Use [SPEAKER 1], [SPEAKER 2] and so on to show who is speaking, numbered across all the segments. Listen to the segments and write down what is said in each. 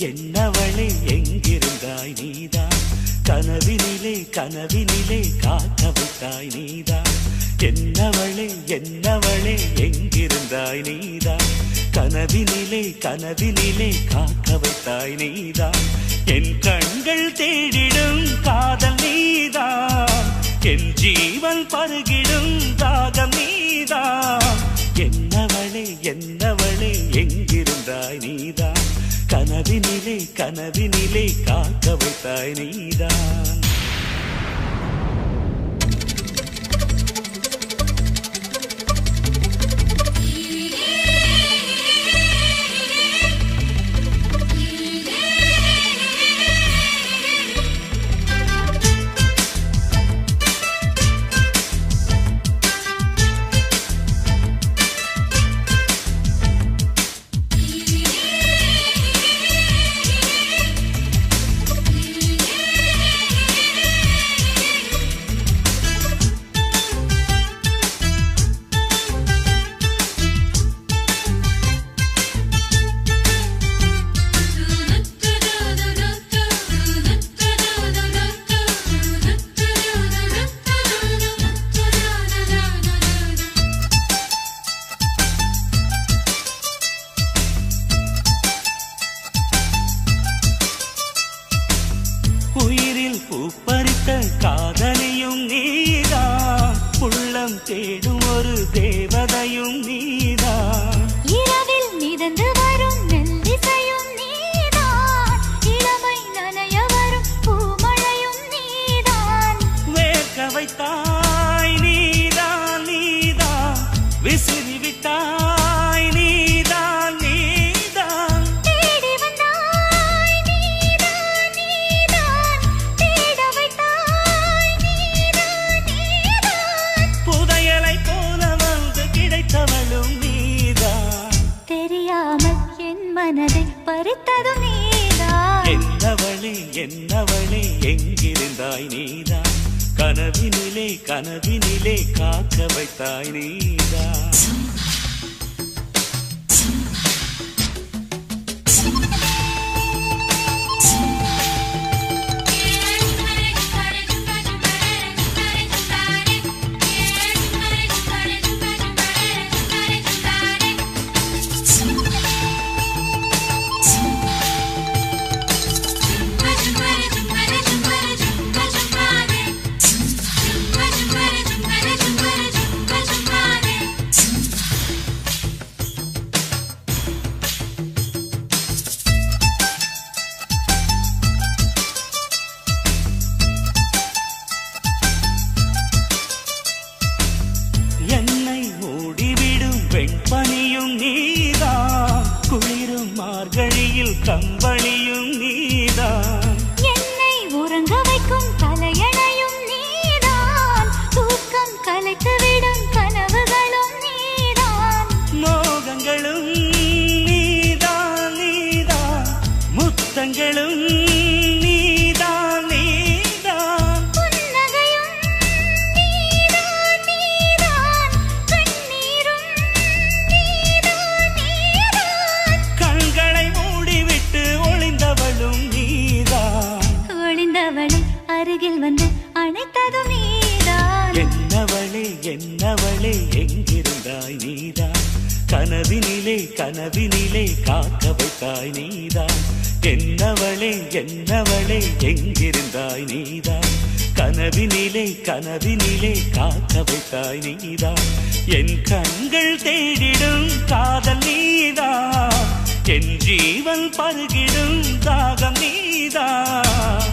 [SPEAKER 1] என்னவளே எங்கிருந்தாய் நீதான், கனவினிலே கனவினிலே காக்க வைத்தாய் நீதான். என்னவளே என்னவளே எங்கிருந்தாய் நீதான், கனவினிலே கனவினிலே காக்க வைத்தாய் நீதான். என் கண்கள் தேடிடும் காதல் நீதான், என் ஜீவன் பருகிடும் தாகம் நீதான். என்னவளே என்னவளே எங்கிருந்தாய் நீதான், கனவினிலே கனவினிலே காக்க வைத்தாய் நீதான். உயிரில் பூப்பறித்த காதலியும் நீதான், உள்ளம் தேடும் ஒரு தேவதையும் நீதான்.
[SPEAKER 2] இரவில் மிதந்து வரும் மெல்லிசையும் நீதான், இளமை நனைய வரும் பூமழையும் நீதான்.
[SPEAKER 1] வேர்க்க வைத்தாய் நீதான் நீதான், விசிறி விட்டாய் நீதான் நீதான்.
[SPEAKER 2] தேடி வந்தாய் நீதான் நீதான், தேட வைத்தாய் நீதான் நீதான்.
[SPEAKER 1] புதையலை போல வந்து கிடைத்தவளும் நீதான்,
[SPEAKER 2] தெரியாமல் என் மனதை பறித்ததும் நீதான்.
[SPEAKER 1] என்னவளே என்னவளே எங்கிருந்தாய் நீதான், கனவினிலே கனவினிலே காக்க வைத்தாய் நீதான். என்னை மூடிவிடும் வெண்பனியும் நீதான், குளிரும் மார்கழியில் கம்பளியும் நீதான்.
[SPEAKER 2] என்னை உறங்க வைக்கும் தலையணையும் நீதான், தூக்கம் கலைத்துவிடும் கனவுகளும் நீதான்.
[SPEAKER 1] மோகங்களும் நீதான் நீதான், முத்தங்களும் நீதான் நீதான்.
[SPEAKER 2] புன்னகையும் நீதான் நீதான், கண்ணீரும் நீதான் நீதான்.
[SPEAKER 1] கண்களை மூடிவிட்டு ஒளிந்தவளும் நீதான்,
[SPEAKER 2] ஒளிந்தவளை அருகில் வந்து அணைத்ததும் நீதான்.
[SPEAKER 1] என்னவளே என்னவளே எங்கிருந்தாய் நீதான், கனவினிலே கனவினிலே காக்க வைத்தாய் நீதான். என்னவளே என்னவளே எங்கிருந்தாய் நீதான், கனவினிலே கனவினிலே காக்க வைத்தாய் நீதான். என் கண்கள் தேடிடும் காதல் நீதான், என் ஜீவன் பருகிடும் தாகம் நீதான்.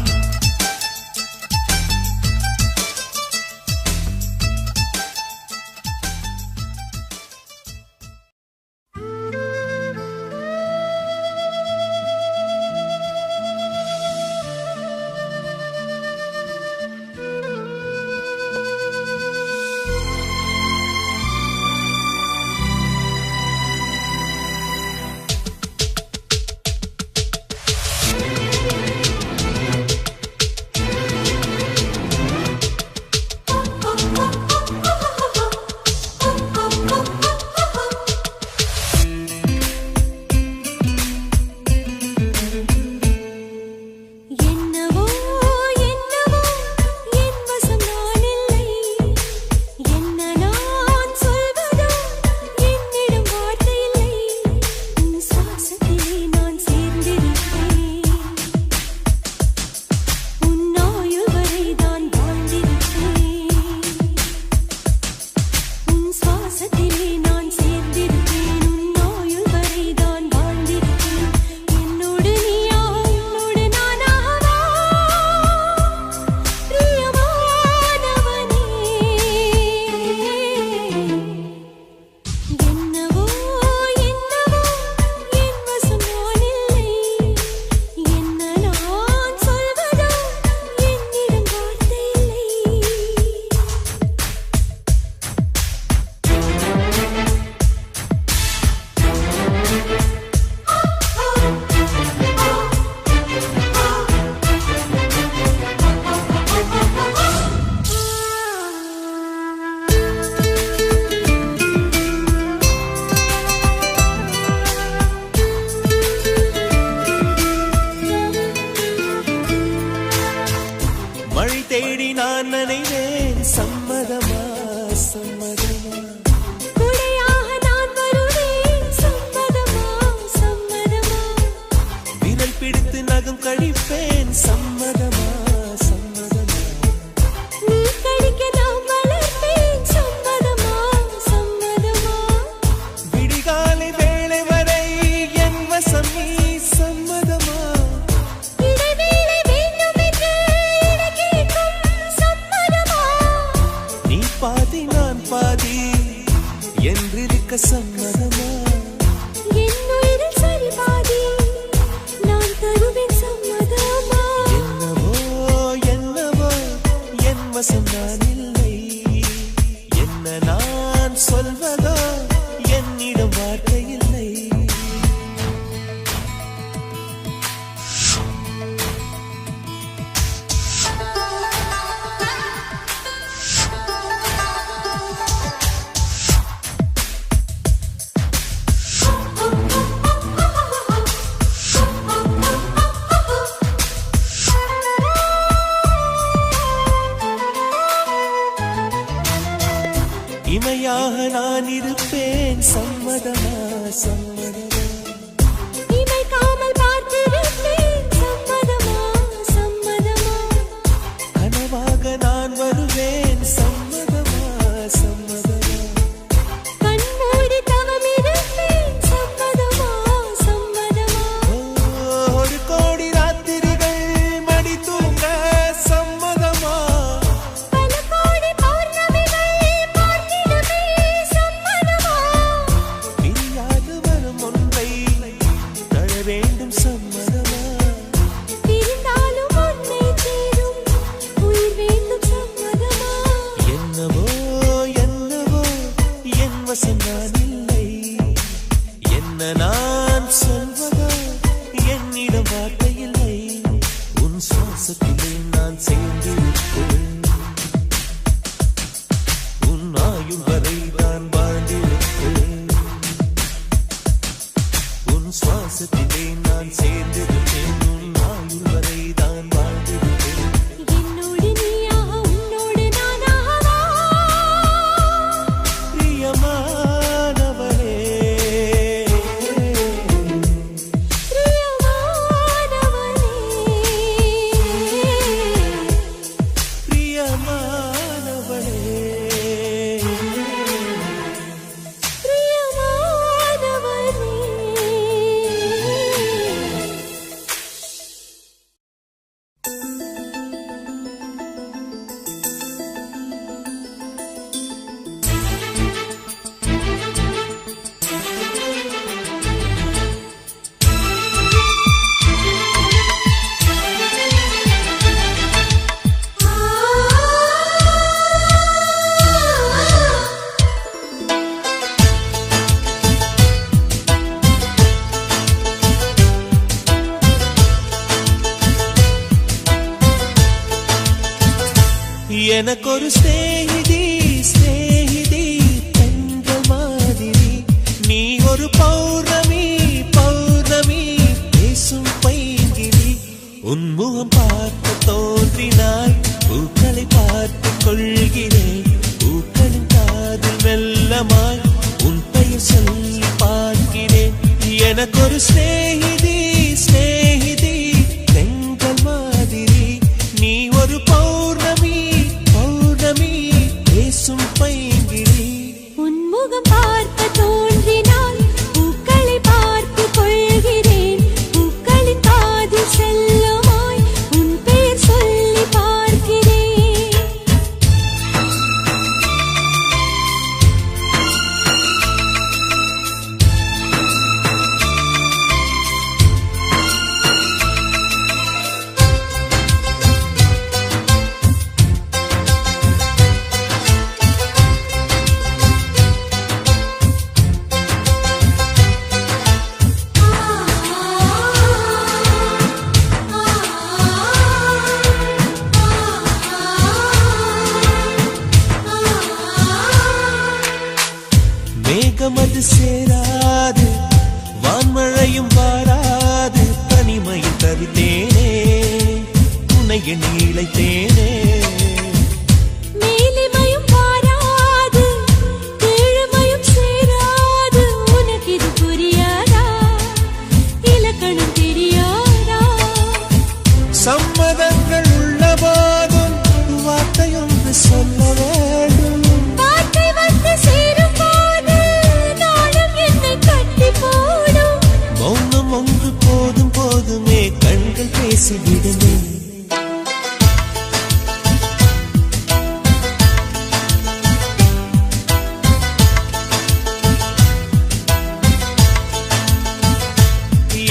[SPEAKER 3] பிடித்து நகம் கழிப்பேன் சம்மதமா சம்மதமா
[SPEAKER 2] நீ கடிக்க நான் வளர்ப்பேன் சம்மதமா சம்மதமா
[SPEAKER 3] விடிகாலை வேளை வரை என் வசம் நீ சம்மதமா
[SPEAKER 2] இடைவேளை வேண்டும் என்று கேட்கும் சம்மதமா
[SPEAKER 3] நீ பாதி நான் பாதி என்றிருக்க சம்மதமா
[SPEAKER 2] என் உயிரில் சரி பாதி நான் தருவேன் சம்மதமா
[SPEAKER 3] என்னவோ என்னவோ என் வசம் நான் இல்லை என்ன நான் சொல்வதோ என்னிடம் வார்த்தை இல்லை இமையாக நான் இருப்பேன் சம்மதமா சம்மதமா
[SPEAKER 2] இமைக்காமல் பார்த்திருப்பேன் சம்மதமா சம்மதமா
[SPEAKER 3] கனவாக நான் வருவேன் சம்மதமா சம்மதமா
[SPEAKER 2] கண்மூடி தவம் இருப்பேன் சம்மதமா சம்மதமா
[SPEAKER 3] ஒரு கோடி ராத்திரிகள் மடி தூங்க சம்மதமா
[SPEAKER 2] பல கோடி பௌர்ணமிகள் பார்த்திடுமே சம்மதமா
[SPEAKER 3] பிரியாது வரும் ஒன்றை தர வேண்டும் சம்மதமா
[SPEAKER 2] பிரிந்தாலும் உன்னை சேரும் உயிர் வேண்டும் சம்மதமா
[SPEAKER 3] என்னவோ என்னவோ என் வசம் நான் இல்லை என்ன நான் சொல்வதோ என்னிடம் வார்த்தை இல்லை உன் சுவாசத்திலே நான் சேர்ந்திருப்பேன் உன் ஆயுள் வரை நான் வாழ்ந்திருப்பேன் உன் சுவாசத்திலே நான் சேர்ந்திருப்பேன் உன் ஆயுள் வரை தான் வாழ்ந்திருப்பேன்
[SPEAKER 2] என்னோடு நீயாக உன்னோடு நானாகவா
[SPEAKER 3] பிரியமானவளே
[SPEAKER 2] பிரியமானவனே
[SPEAKER 3] பிரியமானவளே
[SPEAKER 2] பிரியமானவனே
[SPEAKER 3] எனக்கொரு ஸ்நேகிதி ஸ்நேகிதி பெண்கள் மாதிரி நீ ஒரு பௌர்ணமி பௌர்ணமி பேசும் பைங்கிரி உன்முகம் பார்த்து தோன்றினாய் பூக்களை பார்த்து கொள்கிறேன் பூக்களின் காதில் மெல்லமாய் உன் பெயர் சொல்லி பார்க்கிறேன் எனக்கொரு ஸ்நேகிதி ஸ்நேகிதி பெண்கள் மாதிரி நீ ஒரு பௌர்ணமி பௌர்ணமி பேசும் பைங்கிரி
[SPEAKER 2] உன்முகம் பார்க்க தோன்றினால் பூக்களை பார்த்து கொள்கிறேன் பூக்களின் காதில் செல்லுமாய் உன் பெயர் சொல்லி பார்க்கிறேன்
[SPEAKER 3] மேகமது சேராது வான்மழையும் வாராது தனிமையில் தவித்தேனே உன்னை எண்ணி இழைத்தேனே
[SPEAKER 2] மேலிமையும் பாராது கீழ்மையும் சேராது உனக்கு இது புரியாதா இலக்கணம் தெரியாதா
[SPEAKER 3] என்று சொல்ல வேண்டும்.
[SPEAKER 2] வார்த்தை வந்து சேரும் போது நாளும் என்னை கட்டி போடும்.
[SPEAKER 3] மௌனம் ஒன்று போதும் போதுமே, கண்கள் பேசிவிடுமே.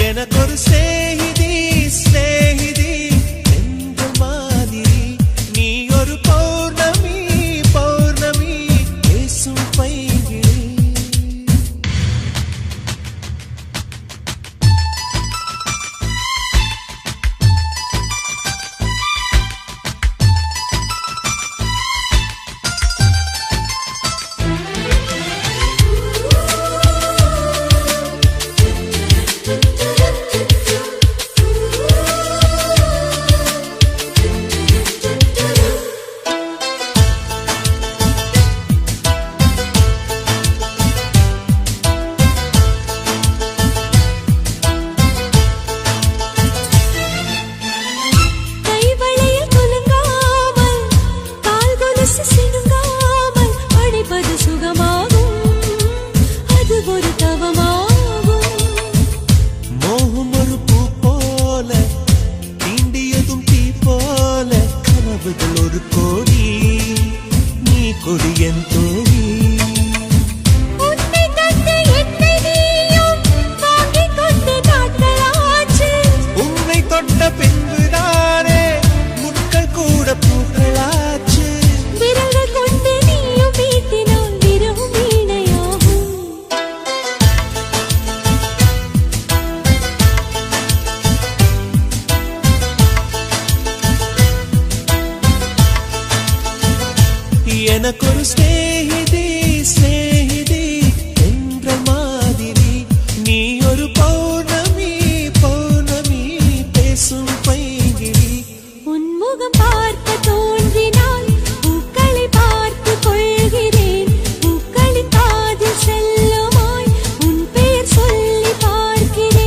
[SPEAKER 3] எனக்கொரு ஸ்நேகிதி ஸ்நேகிதி என்ற மாதிரி, நீ ஒரு பௌர்ணமி பௌர்ணமி பேசும் பைங்கிழி.
[SPEAKER 2] கைவளையில் குலுங்காமல் கால் கொலுசு சிணுங்காமல் அழைப்பது சுகமாகும், அது ஒரு தவமாகும்.
[SPEAKER 3] மோகம் ஒரு பூ போல தீண்டியதும் தீ போல, கனவுகள் ஒரு கோடி, நீ கொடி என் தோழி.
[SPEAKER 2] உன்னை தந்து என்னை நீயும் வாங்கிக் கொண்டு நாட்களாச்சு.
[SPEAKER 3] உன்னை தொட்ட பின்புதானே முட்கள் கூட பூக்களாச்சு.
[SPEAKER 2] விரல்கள் கொண்டு நீயும் வீட்டினால் விரவும் வீணையாகும்.
[SPEAKER 3] எனக்கொரு ஸ்நேகிதி ஸ்நேகிதி என்ற மாதிரி, நீ ஒரு பௌர்ணமி பௌர்ணமி பேசும் பைங்கிழி.
[SPEAKER 2] உன்முகம் பார்க்க தோன்றினால் பூக்களை பார்த்து கொள்கிறேன். பூக்களின் காதில் செல்லுமாய் உன் பெயர் சொல்லி பார்க்கிறேன்.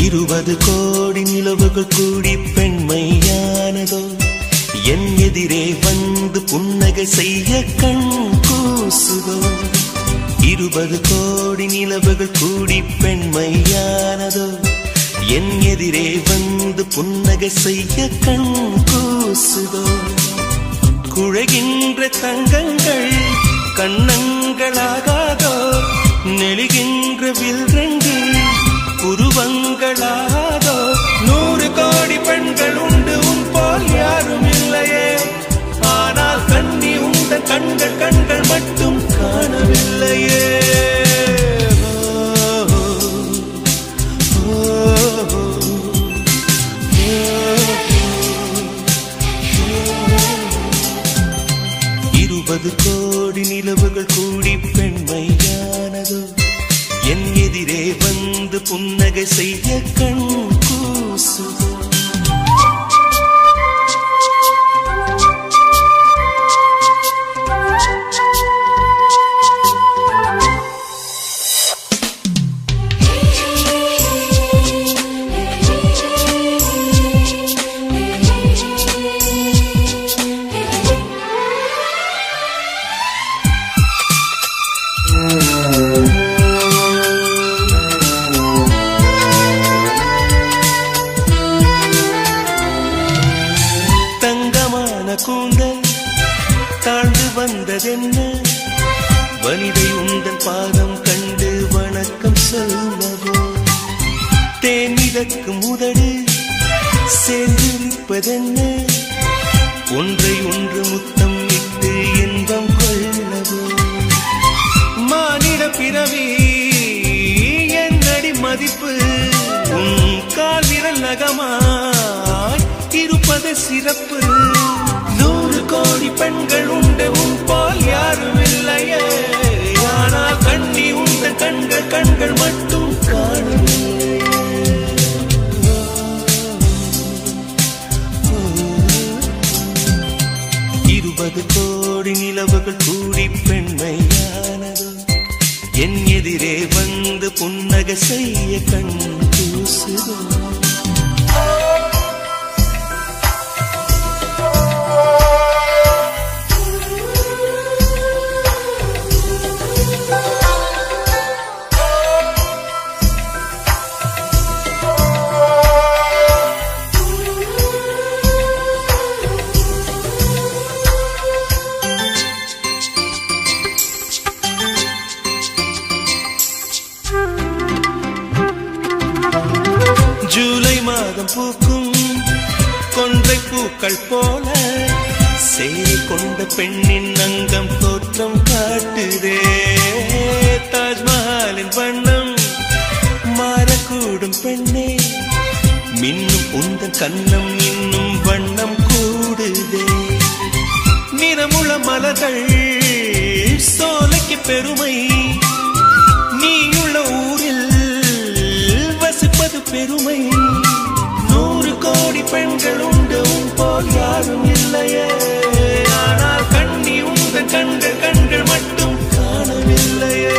[SPEAKER 3] இருபது கோடி நிலவுகள் கூடி பெண்மையானதோ, என் எதிரே வந்து புன்னகை செய்ய கண் கூசுதோ. 20 கோடி நிலவுகள் கூடி பெண்மையானதோ, என் எதிரே வந்து புன்னகை செய்ய கண் கூசுதோ. குழைகின்ற தங்கங்கள் கண்ணங்களாகாதோ, நெளிகின்ற வில்ரங்கு உருவங்களாதோ. 100 கோடி பெண்கள் உண்டு, உன் போல் யாரும் இல்லையே. ஆனால் கண்ணி உந்த கண்கள் கண்கள் மட்டும் காணவில்லையே. இருபது கோடி நிலவுகள் கூடி பெண்மையானதோ, என் எதிரே வந்து புன்னகை செய்ய கண் கூசுதோ. கூந்தல் தாழ்ந்து வந்ததென்ன, வனிதை உந்தன் பாதம் கண்டு வணக்கம் சொல்லவோ. தேன் மிதக்கும் உதடு சேர்ந்து நிற்பதென்ன, ஒன்றை ஒன்று முத்தம் இட்டு இன்பம் கொள்ளவோ. பிறவி என்னடி மதிப்பு உன் கால் விரல் நகமாய் இருப்பது சிறப்பு 100 கோடி பெண்கள் உண்டு உன் போல் யாரும் இல்லையே ஆனால் கண்ணி உண்ட கண்கள் கண்கள் மட்டும் காணவில்லை 20 கோடி நிலவுகள் கூடி பெண்மையானதோ என் எதிரே வந்து புன்னகை செய்ய கண் கூசுதோ ஜூலை மாதம் பூக்கும் கொன்றை பூக்கள் போல சேரி கொண்ட பெண்ணின் அங்கம் தோற்றம் காட்டுதே தாஜ்மஹாலின் வண்ணம் மாறக்கூடும் பெண்ணே மின்னும் உந்தன் கண்ணம் இன்னும் வண்ணம் கூடுதே நிறமுள்ள மலர்கள் சோலைக்கு பெருமை நீயுள்ள ஊரில் வசிப்பது பெருமை 100 கோடி பெண்கள் உண்டு உன் போல் யாரும் இல்லையே ஆனால் கண்ணி உந்த கண்கள் கண்கள் மட்டும் காணவில்லையே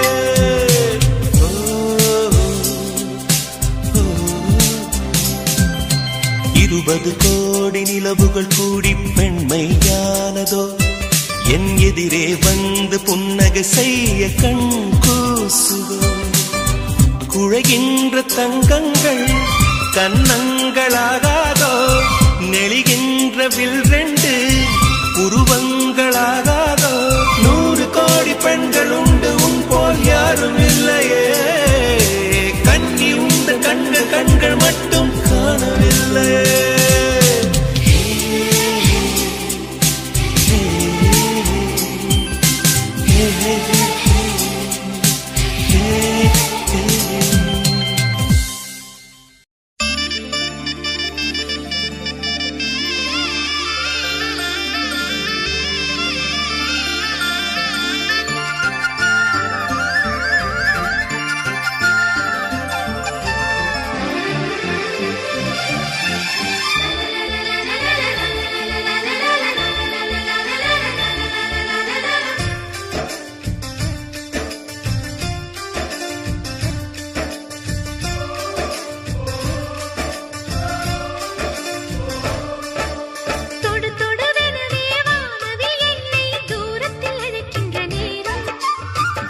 [SPEAKER 3] 20 கோடி நிலவுகள் கூடி பெண்மையானதோ என் எதிரே வந்து புன்னகை செய்ய கண் கூசுதோ குழைகின்ற தங்கங்கள் கன்னங்களாகாதோ நெளிகின்ற வில் 2 உருவங்களாகாதோ 100 கோடி பெண்கள் உண்டு உன் போல் யாரும் இல்லையே கண்ணி உந்த கண்கள் கண்கள் மட்டும் காணவில்லையே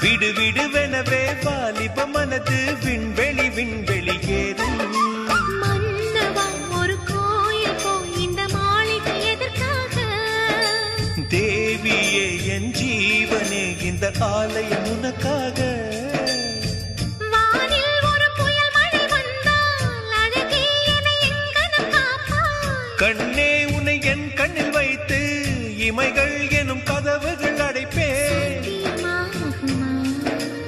[SPEAKER 3] விடு விடுவெனவே வாலிப மனது விண்வெளி விண்வெளி ஏறும்
[SPEAKER 2] மன்னவா ஒரு கோயில் போய் இந்த மாளிகை எதற்காக
[SPEAKER 3] தேவியே என் ஜீவனே இந்த ஆலயம் உனக்காக
[SPEAKER 2] வானில் ஒரு புயல் மழை வந்தால் அழகே என்னை எங்கனம் காப்பாய்
[SPEAKER 3] கண்ணே உன்னை என் கண்ணில் வைத்து இமைகள் எனும் கதவுகள் அடைப்பேன்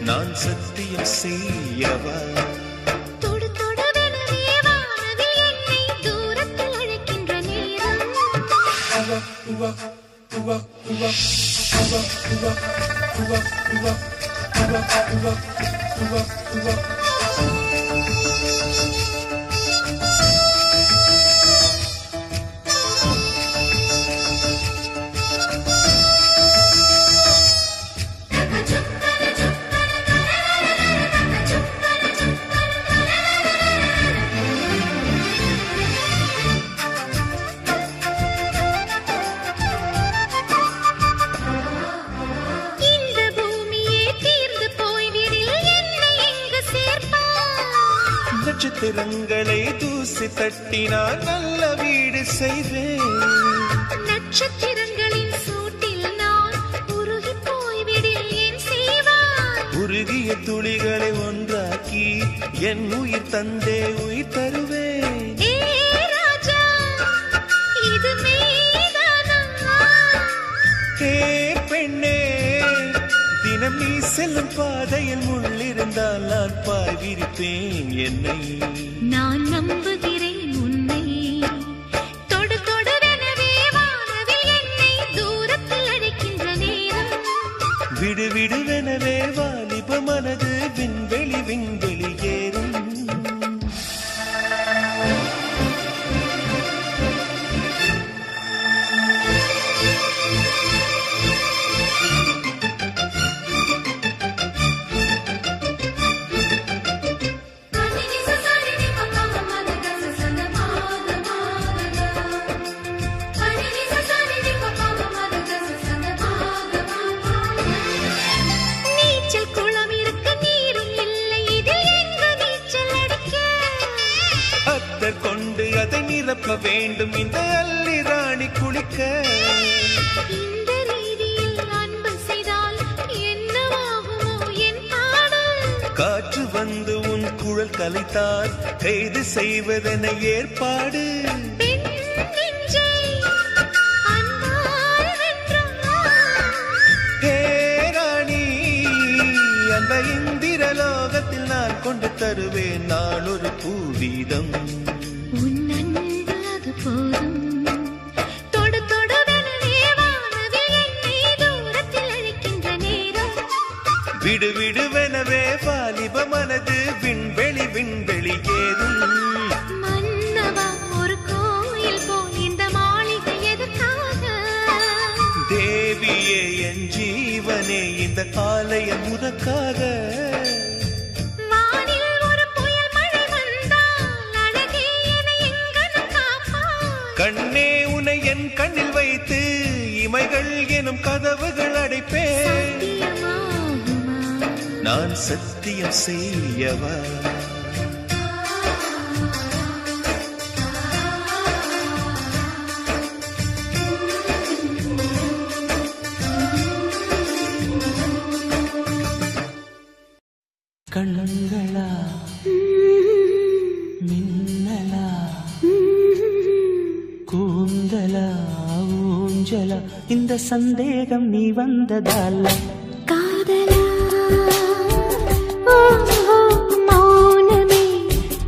[SPEAKER 3] நான் சத்தியம் செய்யவா
[SPEAKER 2] தொடு தொடுவெனவே வானவில் என்னை தூரத்தில் அழைக்கின்ற நேரம்
[SPEAKER 3] நட்சத்திரங்களை தூசி தட்டினால் நல்ல வீடு செய்வேன்
[SPEAKER 2] நட்சத்திரங்களின் சூட்டில் நான் உருகி போய்விடில் ஏன் செய்வாய்
[SPEAKER 3] உருகிய துளிகளை ஒன்றாக்கி என் உயிர் தந்தே உயிர் தருவேன்
[SPEAKER 2] ஏ ராஜா இது மெய்தானா
[SPEAKER 3] ஏ பெண்ணே தினம் நீ செல்லும் பாதையில் முள்ளிருந்தால் நான் பாய் விரிப்பேன் என்னை.
[SPEAKER 2] நான் நம்புகிறேன் உன்னை. தொடு தொடுவெனவே வானவில் என்னை தூரத்தில் அழைக்கின்ற நேரம்.
[SPEAKER 3] விடு விடுவெனவே வாலிப மனது விண்வெளி விண்வெளி ஏறும். கொண்டு அதை நிரப்ப வேண்டும் இந்த அள்ளி ராணி குளிக்க.
[SPEAKER 2] இந்த ரீதியில் அன்பு செய்தால் என்னவாகுமோ என் பாடல்.
[SPEAKER 3] காற்று வந்து உன் குழல் கலைத்தால் கைது செய்வதென ஏற்பாடு.
[SPEAKER 2] பெண் நெஞ்சை அன்பால் வென்றாள்.
[SPEAKER 3] ஹே ராணி, அந்த இந்திரலோகத்தில் நான் கொண்டு தருவேன் நான் ஒரு பூவீதம்.
[SPEAKER 2] உன் அன்பு அது போதும். தொடு தொடுவெனவே வானவில் என்னை தூரத்தில் அழைக்கின்ற நேரம்.
[SPEAKER 3] விடு விடுவெனவே வாலிப மனது விண்வெளி விண்வெளி ஏறும்.
[SPEAKER 2] மன்னவா ஒரு கோயில் போல் இந்த மாளிகை எதற்காக?
[SPEAKER 3] தேவியே என் ஜீவனே இந்த ஆலயம் உனக்காக. கண்ணே உனை என் கண்ணில் வைத்து இமைகள் எனும் கதவுகள் அடைப்பேன். நான் சத்தியம் செய்யவா?
[SPEAKER 1] கண்களா மின்னலா கூந்தலா ஊஞ்சலா இந்த சந்தேகம் நீ வந்ததால.
[SPEAKER 2] காதலா மௌனமே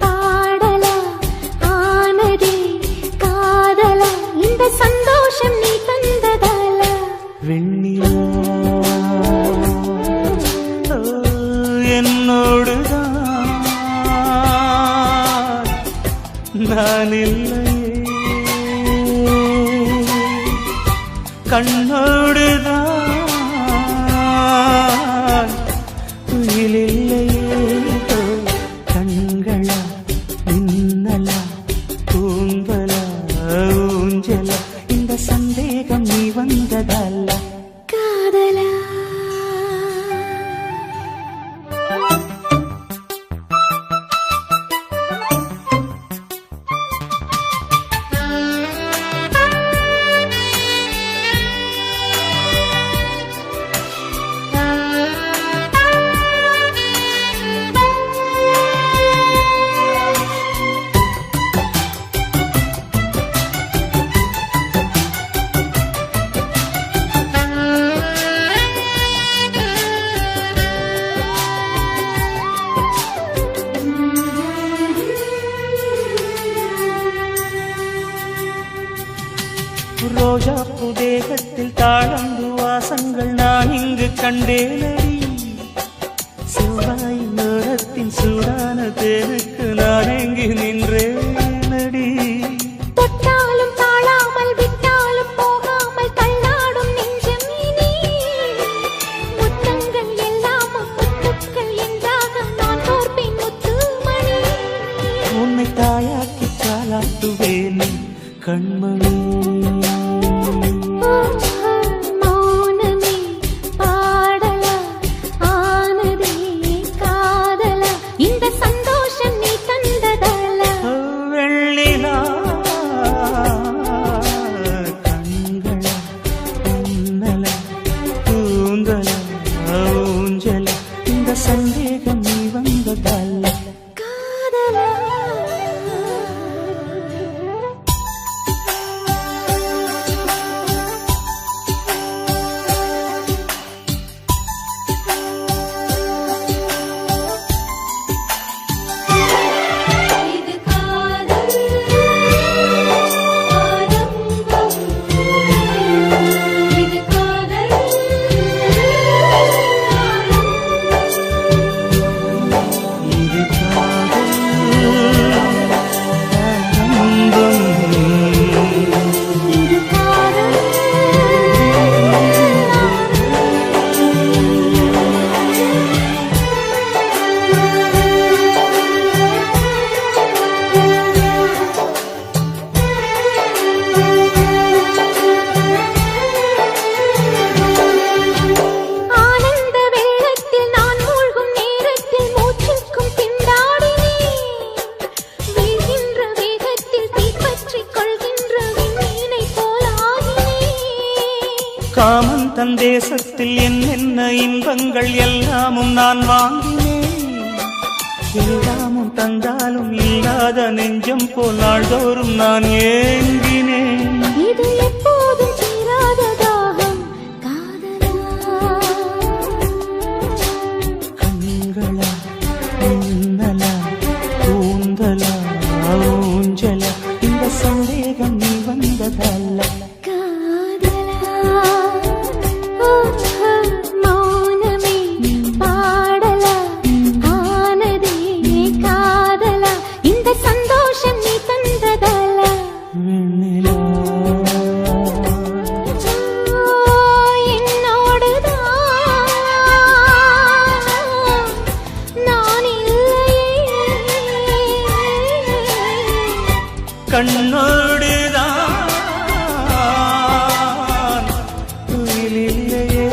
[SPEAKER 2] பாடலா ஆனதே காதலா இந்த சந்தோஷம் நீ தந்ததால.
[SPEAKER 1] வெண்ணிலா என்னோடுதான் நான் இல்லையே கண்ணோடுதான் துயிலில்லையே. கண்களா மின்னலா கூந்தலா ஊஞ்சலா இந்த சந்தேகம் நீ வந்ததல்ல.
[SPEAKER 2] காதலா
[SPEAKER 1] ரோஜா புதேகத்தில் தாழந்து வாசங்கள் நான் இங்கு கண்டேனடி. செவ்வாய் நேரத்தின் சூடான தேனுக்கு நான் எங்கு நின்றேனடி.
[SPEAKER 2] தொட்டாலும் தாழாமல் விட்டாலும் போகாமல் தள்ளாடும் நெஞ்சம் இனி. முத்தங்கள் எல்லாம் முத்துக்கள் என்றாக நான் தோற்பேன் முத்துமணி.
[SPEAKER 1] உன்னை தாயாக்கி தாளாட்டுவேன் கண்மணி.
[SPEAKER 2] மௌனமே பாடலா ஆனதே காதலா இந்த சந்தோஷம் நீ தந்ததால.
[SPEAKER 1] காமன் தன் தேசத்தில் என்னென்ன இன்பங்கள் எல்லாமும் நான் வாங்கினேன். எல்லாமும் தந்தாலும் இல்லாத நெஞ்சம் போல் நாள்தோறும் நான் ஏங்கினேன்.
[SPEAKER 2] இது எப்போதும் தீராத தாகம் காதலா.
[SPEAKER 1] கண்களா மின்னலா கூந்தலா ஊஞ்சலா இந்த சந்தேகம் நீ வந்ததல்ல.
[SPEAKER 2] காதலா மௌனமே பாடலா ஆனதே காதலா இந்த சந்தோஷம் நீ தந்ததல்ல.
[SPEAKER 1] வெண்ணிலா
[SPEAKER 2] என்னோடுதான் நான் இல்லையே.
[SPEAKER 1] கண்ணோடுதான் துயிலில்லையே.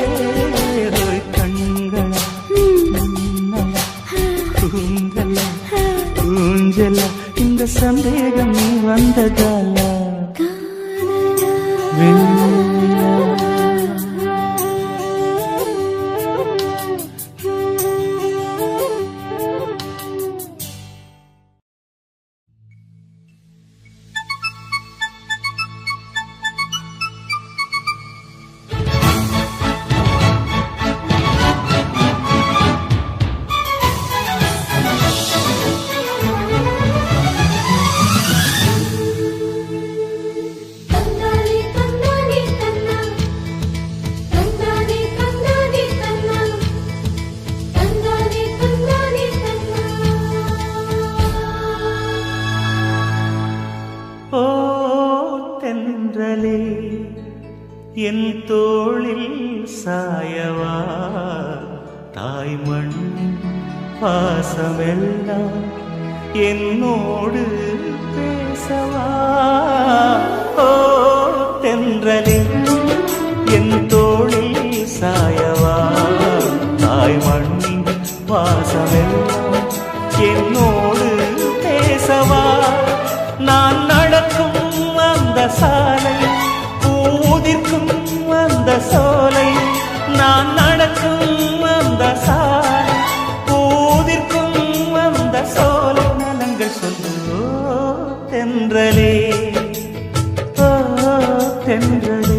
[SPEAKER 1] கண்களா மின்னலா கூந்தலா ஊஞ்சலா இந்த சந்தேகம் நீ வந்ததால. வெண்ணிலா
[SPEAKER 2] தந்தானே தந்தானே தன்னா தந்தானே தந்தானே தன்னா தந்தானே தந்தானே தன்னா.
[SPEAKER 1] ஓ தென்றலே என் தோளில் சாயவா. தாய்மண் பாசமெல்லாம் என்னோடு பேசவா. ஓ தென்றலே என் தோளில் சாயவா. தாய்மண் பாசமெல்லாம் என்னோடு பேசவா. நான் நடக்கும் அந்த சாலை பூதிர்க்கும் அந்த சோலை. நான் நடக்கும் அந்த சாலை பூதிர்க்கும் அந்த சோலை. நலங்கள் சொல்லு ஓ தென்றலே ஓ தென்றலே.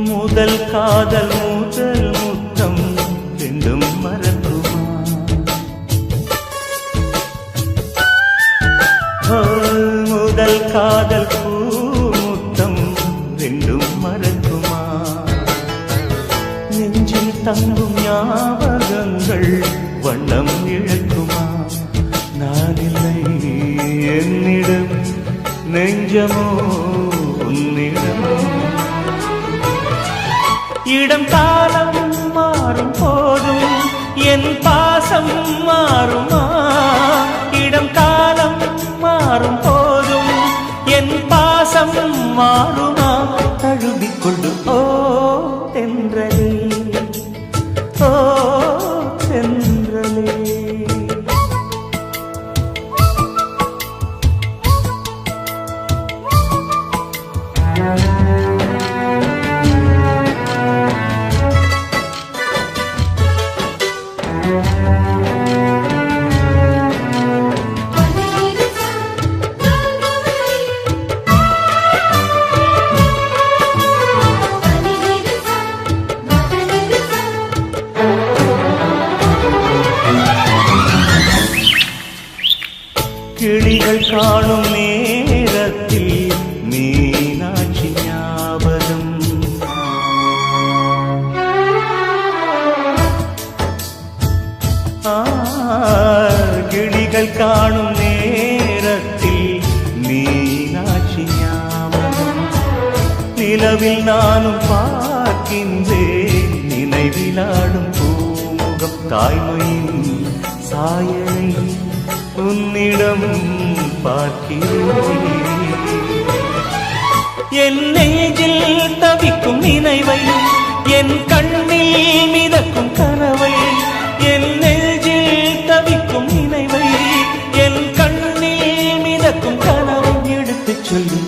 [SPEAKER 1] முதல் காதல் முதல் முத்தம் ரெண்டும் மறக்குமா. முதல் காதல் பூ முத்தம் ரெண்டும் மறக்குமா. நெஞ்சில் தங்கும் ஞாபகங்கள் வண்ணம் இழக்குமா. நான் இல்லை என்னிடம் நெஞ்சமோ உன்னிடம். இடம் காலம் மாறும் போதும் என் பாசம் மாறுமா. இடம் காலம் மாறும் போதும் என் பாசம் மாறுமா. தழுவிக்கொண்டு ஓ தென்றலே ஓ தென்றலே. கிளிகள் காணும் நேரத்தில் மீனாட்சி ஞாபகம். கிளிகள் காணும் நேரத்தில் மீனாட்சி ஞாபகம். நிலவில் நானும் பார்க்கின்றேன் நினைவிலாடும் பூமுகம். தாய்மையின் சாயலை உன்னிடம் பார்க்கிறேன். என் நெஞ்சில் தவிக்கும் நினைவை, என் கண்ணில் மிதக்கும் கனவை, என் நெஞ்சில் தவிக்கும் நினைவை, என் கண்ணில் மிதக்கும் கனவை எடுத்துச் சொல்லு.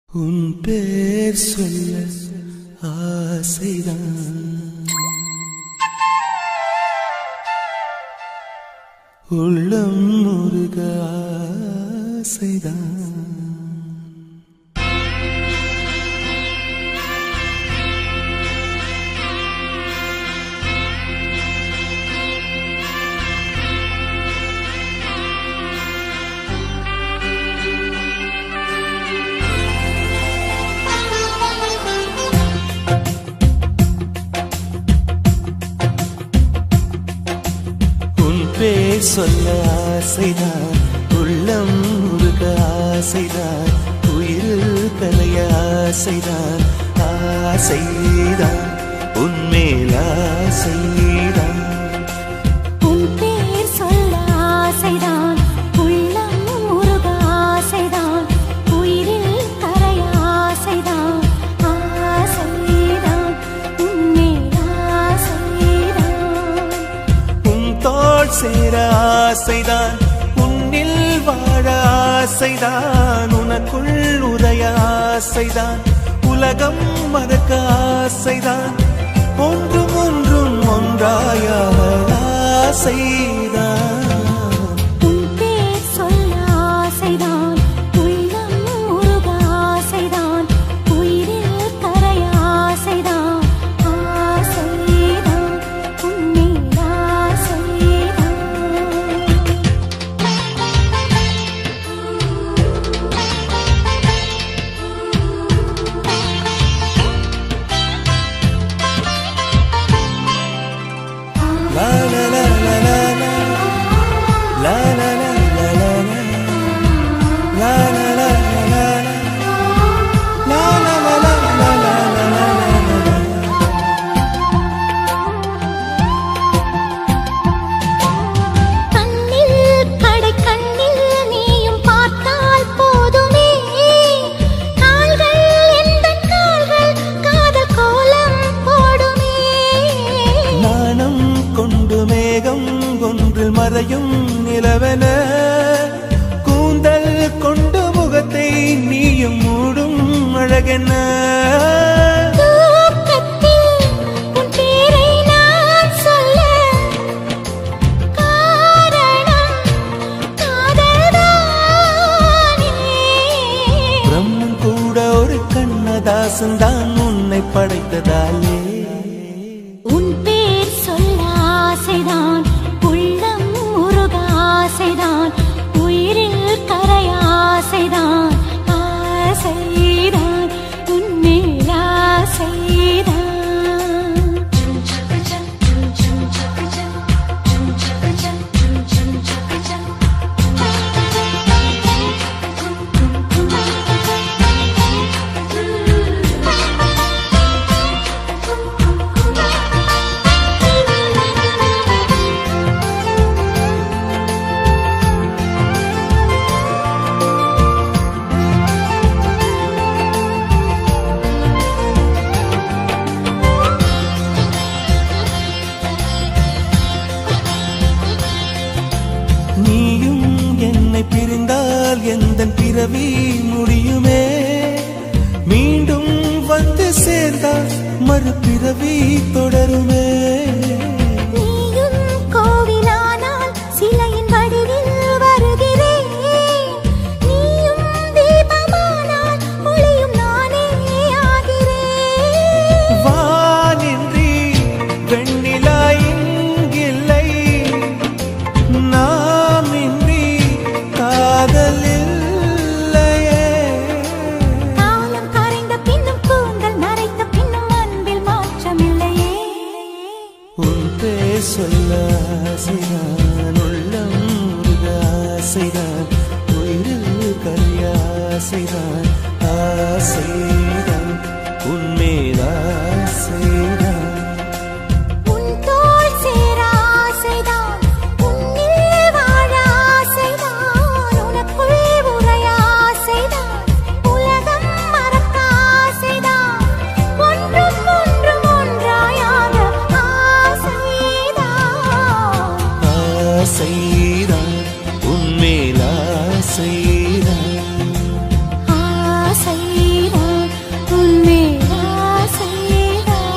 [SPEAKER 3] உன் பேர் சொல்ல ஆசைதான், உள்ளம் முருக ஆசைதான். பேர் சொல்ல ஆசைதான், உள்ளம் முருக ஆசைதான், உயிரில் கலைய ஆசைதான். ஆசைதான் உன்மேல் ஆசைதான்.
[SPEAKER 2] உன் பேர் சொல்ல ஆசைதான், உள்ளம் முருக ஆசைதான், உயிரில் கரைய ஆசைதான். ஆசைதான் உன்மேல் ஆசைதான்.
[SPEAKER 3] உன் தோள் சேர ஆசைதான், உன்னில் வாழ ஆசைதான், உனக்குள் உதய ஆசைதான், உலகம் மறக்க ஆசைதான், ஒன்றும் ஒன்றும் ஒன்றாய ஆசைதான்.
[SPEAKER 2] உன் பேர் சொல்ல ஆசைதான், உள்ளம் முருக ஆசைதான், உயிரில் கரைய ஆசைதான். ஆசைதான் உன்மேல் ஆசைதான்.
[SPEAKER 3] La la la la la la, la la la la la la, la la la la la la, la la la la la la la.
[SPEAKER 2] கண்ணில் கடை கண்ணில் நீயும் பார்த்தால் போதுமே, கால்கள் எந்தன் கால்கள் காதல் கோலம் போடுமே.
[SPEAKER 3] நாணம் கொண்டு மேகம் ஒன்றில் மறையும் நிலவென, கூந்தல் கொண்டு முகத்தை நீயும் மூடும் அழகென.
[SPEAKER 2] தூக்கத்தில் உன் பேரை நான் சொல்ல காரணம் காதல்தானே.
[SPEAKER 3] பிரம்மன் கூட ஒரு கண்ணதாசன் தான் உன்னை படைத்ததாலே.
[SPEAKER 2] உன் பேர் சொல்ல ஆசைதான், உள்ளம் முருக ஆசைதான், உயிரில் கரைய ஆசைதான். ஆசைதான் உன்மேல் ஆசைதான்.
[SPEAKER 3] நீயும் என்னை பிரிந்தால் எந்த எந்தன் பிறவி முடியுமே. மீண்டும் வந்து சேர்ந்தால் மறுபிறவி தொடருமே.
[SPEAKER 2] நீயும் கோவிலானால் சிலையின் வடிவில் வருகிறேன். நீயும் தீபமானால் ஒளியும் நானே ஆகிறேன்.
[SPEAKER 3] வானின்றி வெண்ணிலா இங்கில்லை, நாமின்றி காதல் இல்லையே.
[SPEAKER 2] காலம் கரைந்த பின்னும் கூந்தல் நரைத்த பின்னும் அன்பில் மாற்றமில்லையே.
[SPEAKER 3] உன் பேர் சொல்ல ஆசைதான், உள்ளம் உருக ஆசைதான், உயிரில் கரிய ஆசைதான், ஆசைதான் உன்மேல் ஆசைதான்.
[SPEAKER 2] உன் தோள் சேர ஆசைதான், உன்னில் வாழ ஆசைதான், உனக்குள் உறைய ஆசைதான், உலகம் மறக்க ஆசைதான், ஒன்றும் ஒன்றும் ஒன்றாயாக ஆசைதான்.
[SPEAKER 3] ஆசைதான் உன்மேல் ஆசைதான்.
[SPEAKER 2] ஆசைதான் உன்மேல் ஆசைதான்.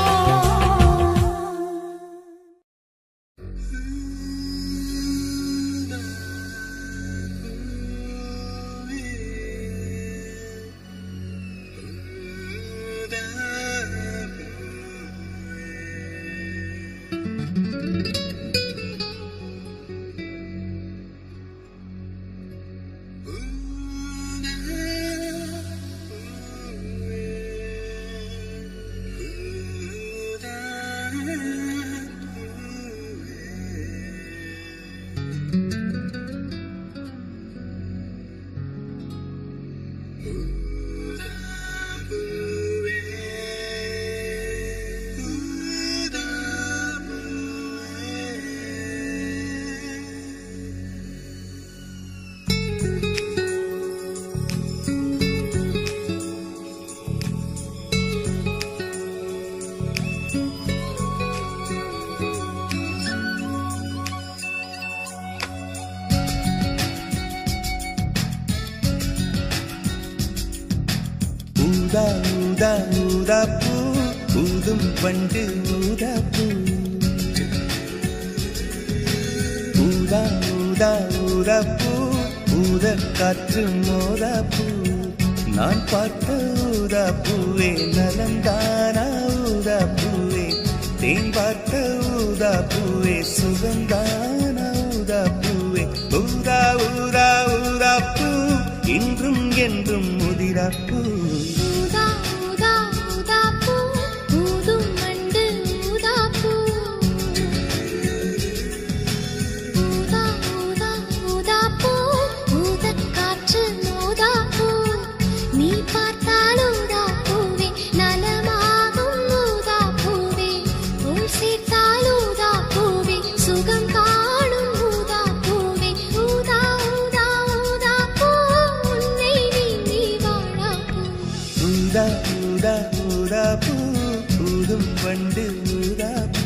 [SPEAKER 3] ஊதா ஊதா ஊதா பூ, ஊதும் பண்டு ஊதா பூ. ஊதா ஊதா ஊதா பூ, ஊத காற்று மோதா பூ. நான் பார்த்த ஊதா பூவே நலந்தானா ஊதா பூவே, தேன் பார்த்த ஊதா பூவே சுகந்தானா ஊதா பூவே. ஊதா ஊதா ஊதா பூ, இன்றும் என்றும் முதிரா பூ.
[SPEAKER 2] ஊதா ஊதா ஊதா பூ, ஊதும் மண்டு ஊதா பூ. ஊதா ஊதா ஊதா பூ, ஊதக் காற்று ஊதா பூ. நீ பார்த்தால் ஊதா பூவே நலமாகும் ஊதா பூவே, உன் சேர்த்தால் ஊதா பூவே சுகம் காணும் ஊதா பூவே. ஊதா ஊதா ஊதா பூ, உன்னை நீ வாழா பூ.
[SPEAKER 3] ஊதா ஊதா ஊதா பூ, ஊதும் பண்டு ஊதா பூ.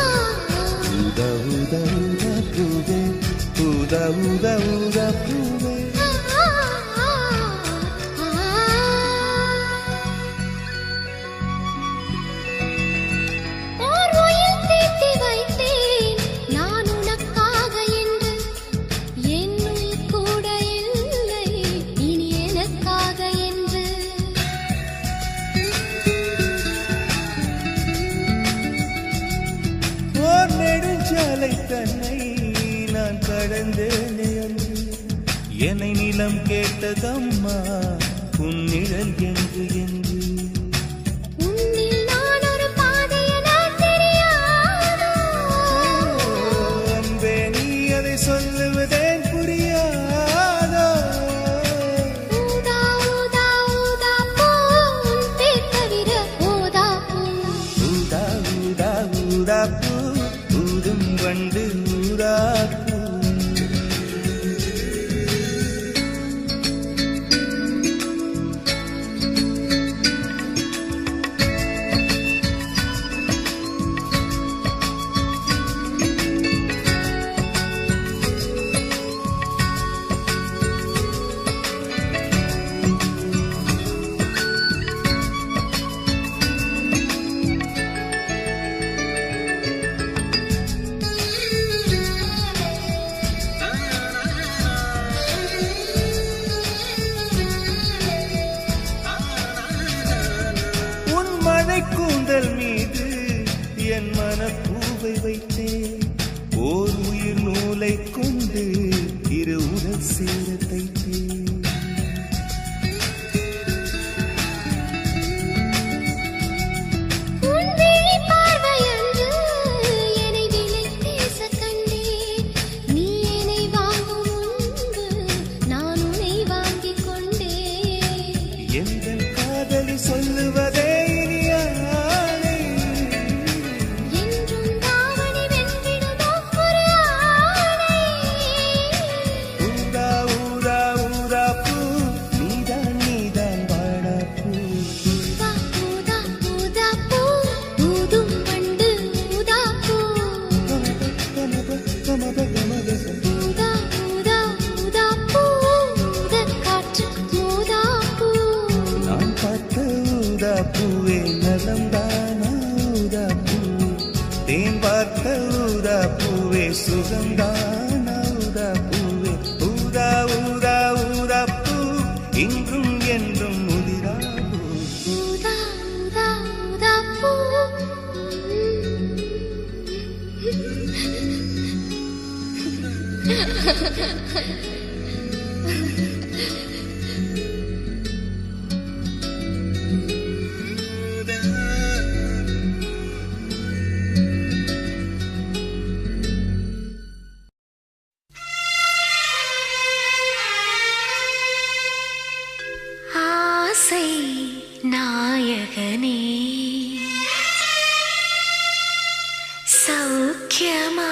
[SPEAKER 3] ஊதா ஊதா ஊதா பூவே, ஊதா ஊதா ஊதா பூவே.
[SPEAKER 2] ஓர் உயிர் தீட்டி வைத்தேன் நான் உனக்காக என்று, என் உயிர் கூட இல்லை இனி எனக்காக என்று.
[SPEAKER 3] ஓர் நெடுஞ்சாலை தன்னை நான் கடந்தேனே அன்று, என்னை நிலம் கேட்டதம்மா உன் நிழல் என்று என்று.
[SPEAKER 2] உன்னில் நான் ஒரு பாதை என தெரியாதோ.
[SPEAKER 3] அன்பே நீ அதை சொல்லுவதேன் புரியாதோ.
[SPEAKER 2] ஊதா ஊதா ஊதா பூ, உன் பேர் தவிர ஊதா பூ.
[SPEAKER 3] ஊதா ஊதா ஊதா பூ, வைத்தேன் ஓர் உயிர் நூலை கொண்டு இரு உடல் சேர தைத்தேன் சொல்லுவதே இனியானை
[SPEAKER 2] என்றும் தாவணி வென்றிடுதோ ஒரு ஆணை
[SPEAKER 3] ஊதா ஊதா ஊதா பூ நீதான் நீதான் வாடா பூ
[SPEAKER 2] ஊதா ஊதா ஊதா பூ ஊதும் வண்டு ஊதா பூ ஊதா ஊதா ஊதா பூ ஊதக் காற்று ஊதா பூ
[SPEAKER 3] நான் பார்த்த ஊதா பூவே நலம்தானா ஊதா பூவே தேன் பார்த்த ஊதா பூவே சுகம்தானா ஊதா பூவே ஊதா ஊதா ஊதா பூ இன்றும் என்றும் முதிரா பூ
[SPEAKER 2] ஊதா ஊதா ஊதா பூ ஆசை நாயகனே சௌக்கியமா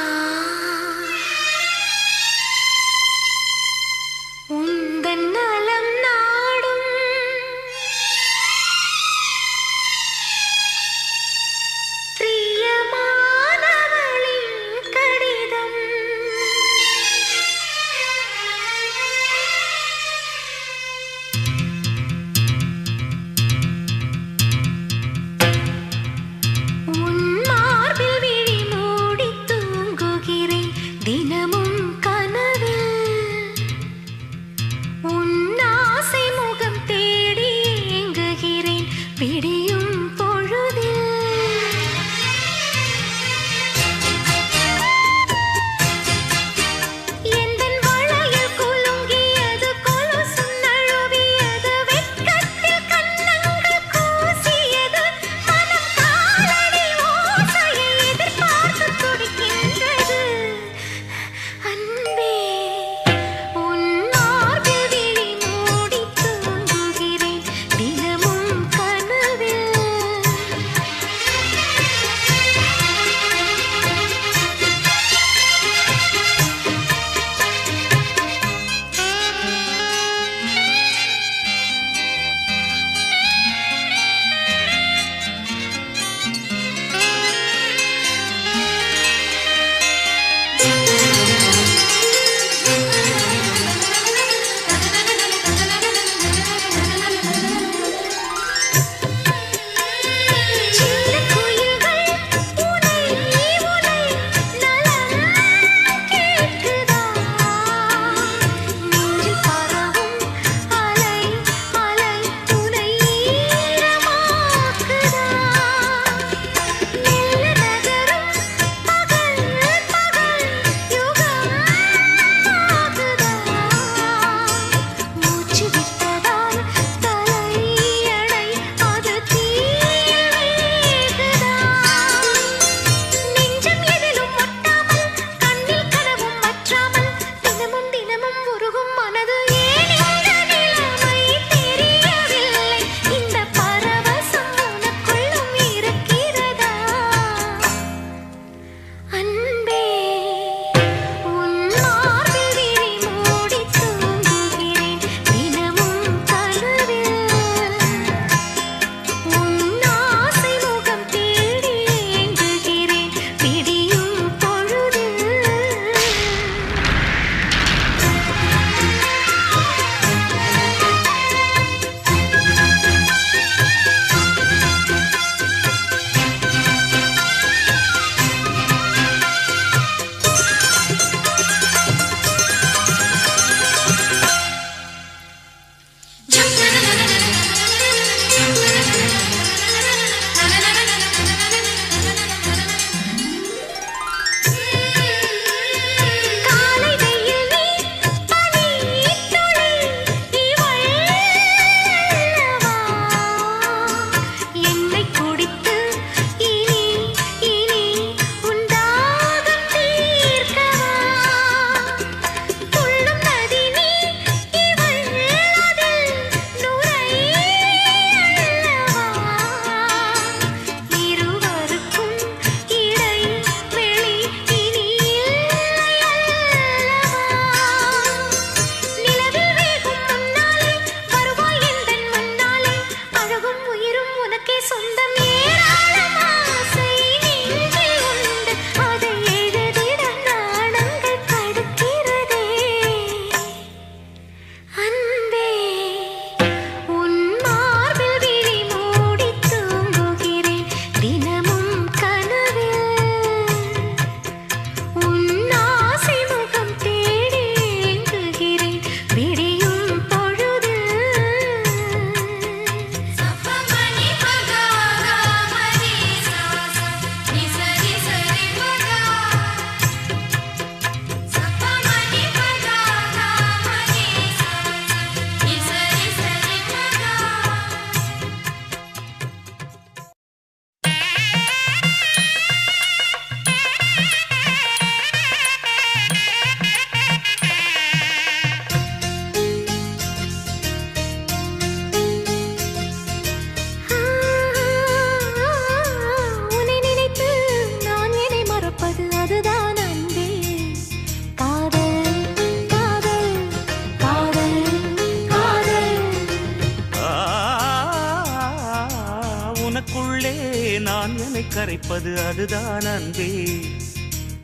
[SPEAKER 1] நான் என்னை கரைப்பது அதுதான் அன்பே.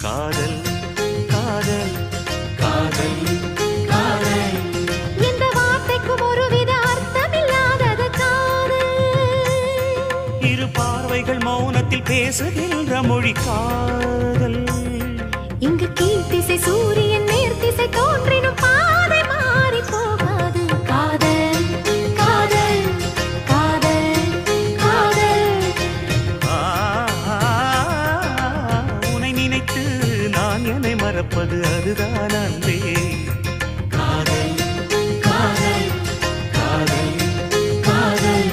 [SPEAKER 1] காதல் காதல் காதல் காதல்.
[SPEAKER 2] இந்த வார்த்தைக்கும் ஒருவித அர்த்தமில்லாதது காதல்.
[SPEAKER 1] இரு பார்வைகள் மௌனத்தில் பேசுகின்ற மொழி காதல்.
[SPEAKER 2] இங்கு கீழ்த்திசை சூரியன் நேர்த்திசை தோன்றினும் பாதை மாறி போகாது. காதல் காதல் காதல் காதல்.
[SPEAKER 1] உன்னை நினைத்து நான் என்னை மறப்பது அதுதான் அன்பே. காதல் காதல் காதல் காதல்.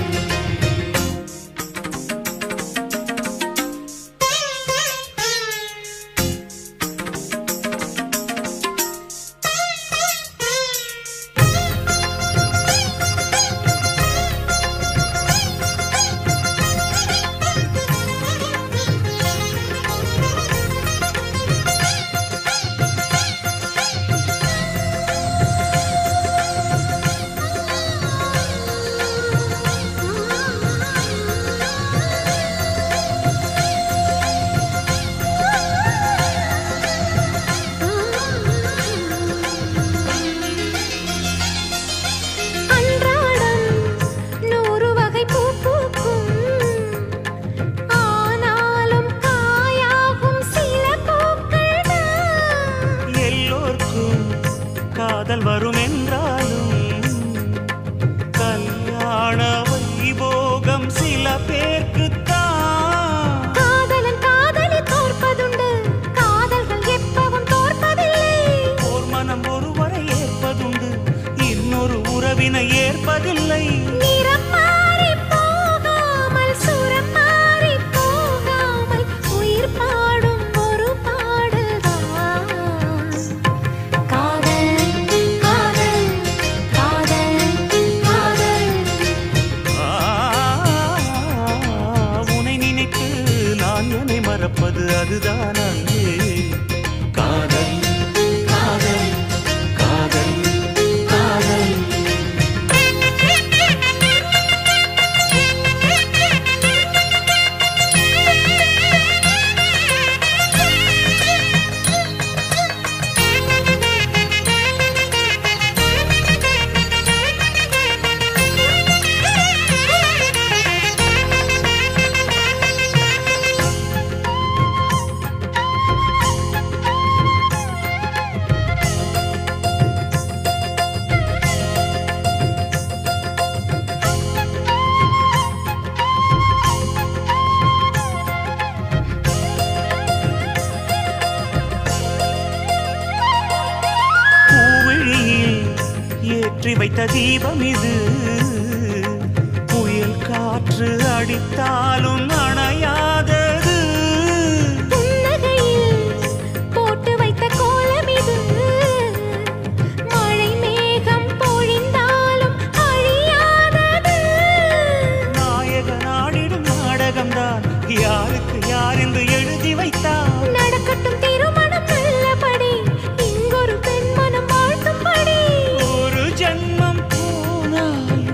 [SPEAKER 1] காதல் வரும் என்றாலும் கல்யாண வைபோகம் சில பேர்க்குத்தான்.
[SPEAKER 2] காதலன் காதலி தோற்பதுண்டு, காதல்கள் எப்பவும் தோற்பதில்லை.
[SPEAKER 1] ஓர் மனம் ஒருவரை ஏற்பதுண்டு, இன்னொரு உறவினை ஏற்பதில்லை.
[SPEAKER 2] நிறம் மாறி போகாமல் சுரம் மாறி போகாமல் உயிர் பாடும் ஒரு பாடல்தான் காதல் காதல் காதல் காதல்.
[SPEAKER 1] உன்னை நினைத்து நான் என்னை மறப்பது அதுதான் அன்பே. காதல் காதல் காதல் காதல். ஏற்றி வைத்த தீபம் இது, புயல் காற்று அடித்தாலும் அணையாதது.
[SPEAKER 2] புன்னகையில் போட்டு வைத்த கோலம் இது, மழை மேகம் பொழிந்தாலும் அழியாதது.
[SPEAKER 1] நாயகன் ஆடிடும் நாடகம்தான் யாருக்கு யார் என்று எழுதி வைத்தார்.
[SPEAKER 2] நடக்கட்டும் திருமணம் நல்லபடி, இங்கொரு பெண் மனம் வாழ்த்தும்படி.
[SPEAKER 1] ஒரு ஜென்மம் போனாலும்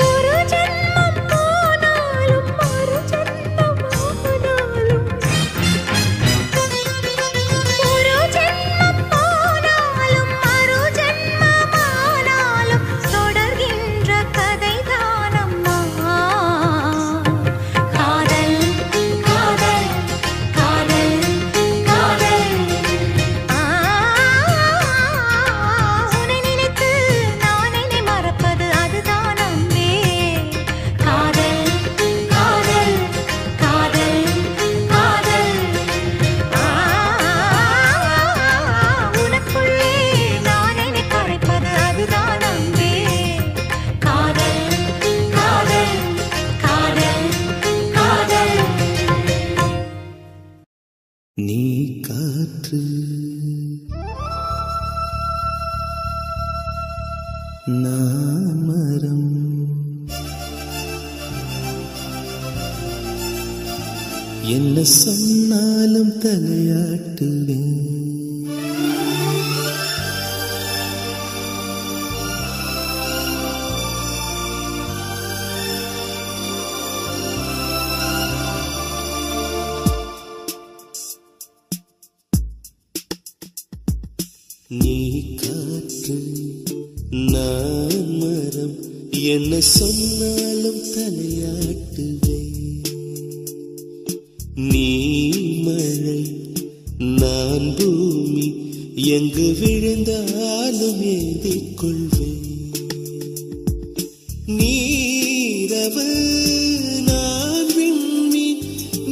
[SPEAKER 2] ஒரு ஜென்மம் போனாலும் மறு ஜென்மம் ஆனாலும், ஒரு ஜென்மம் போனாலும் மறு ஜென்மம் ஆனாலும் தொடர்கின்ற கதைதானம்மா காதல் காதல் காதல் காதல். உன்னை நினைத்து நான் என்னை மறப்பது அதுதான் அன்பே. காதல் காதல் காதல் காதல். உனக்குள்ளே நான் என்னை கரைப்பது அதுதான் அன்பே. காதல் காதல் காதல் காதல்.
[SPEAKER 3] நீ காற்று நான் மரம், என்ன சொன்னாலும் தலையாட்டுவேன். நீ காற்று நான் மரம் என்ன சொன்னாலும் தலையாட்டுவே நீ மழை நான் பூமி எங்கு விழுந்தாலும் ஏந்திக் கொள்வேன் நீரவு நான் விண்மீன்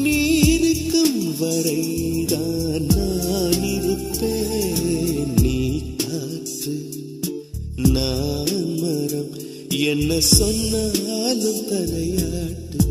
[SPEAKER 3] நீருக்கும் வரைதான் நான் இருப்பேன் நீ காற்று நான் மரம் என்ன சொன்னாலும் தலையாட்டுவேன்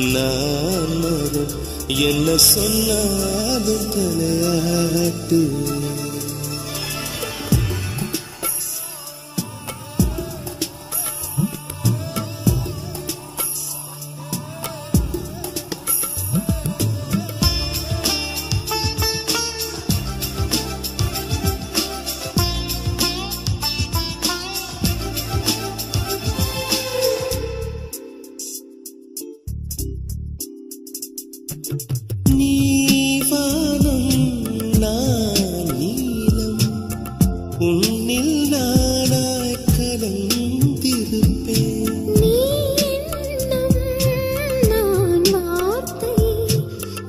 [SPEAKER 3] நான் மரம் என்ன சொன்னாலும் தலையாட்டு உன்னில் நானாய் கலந்திருப்பேன்
[SPEAKER 2] நீ எண்ணம் நான் வார்த்தை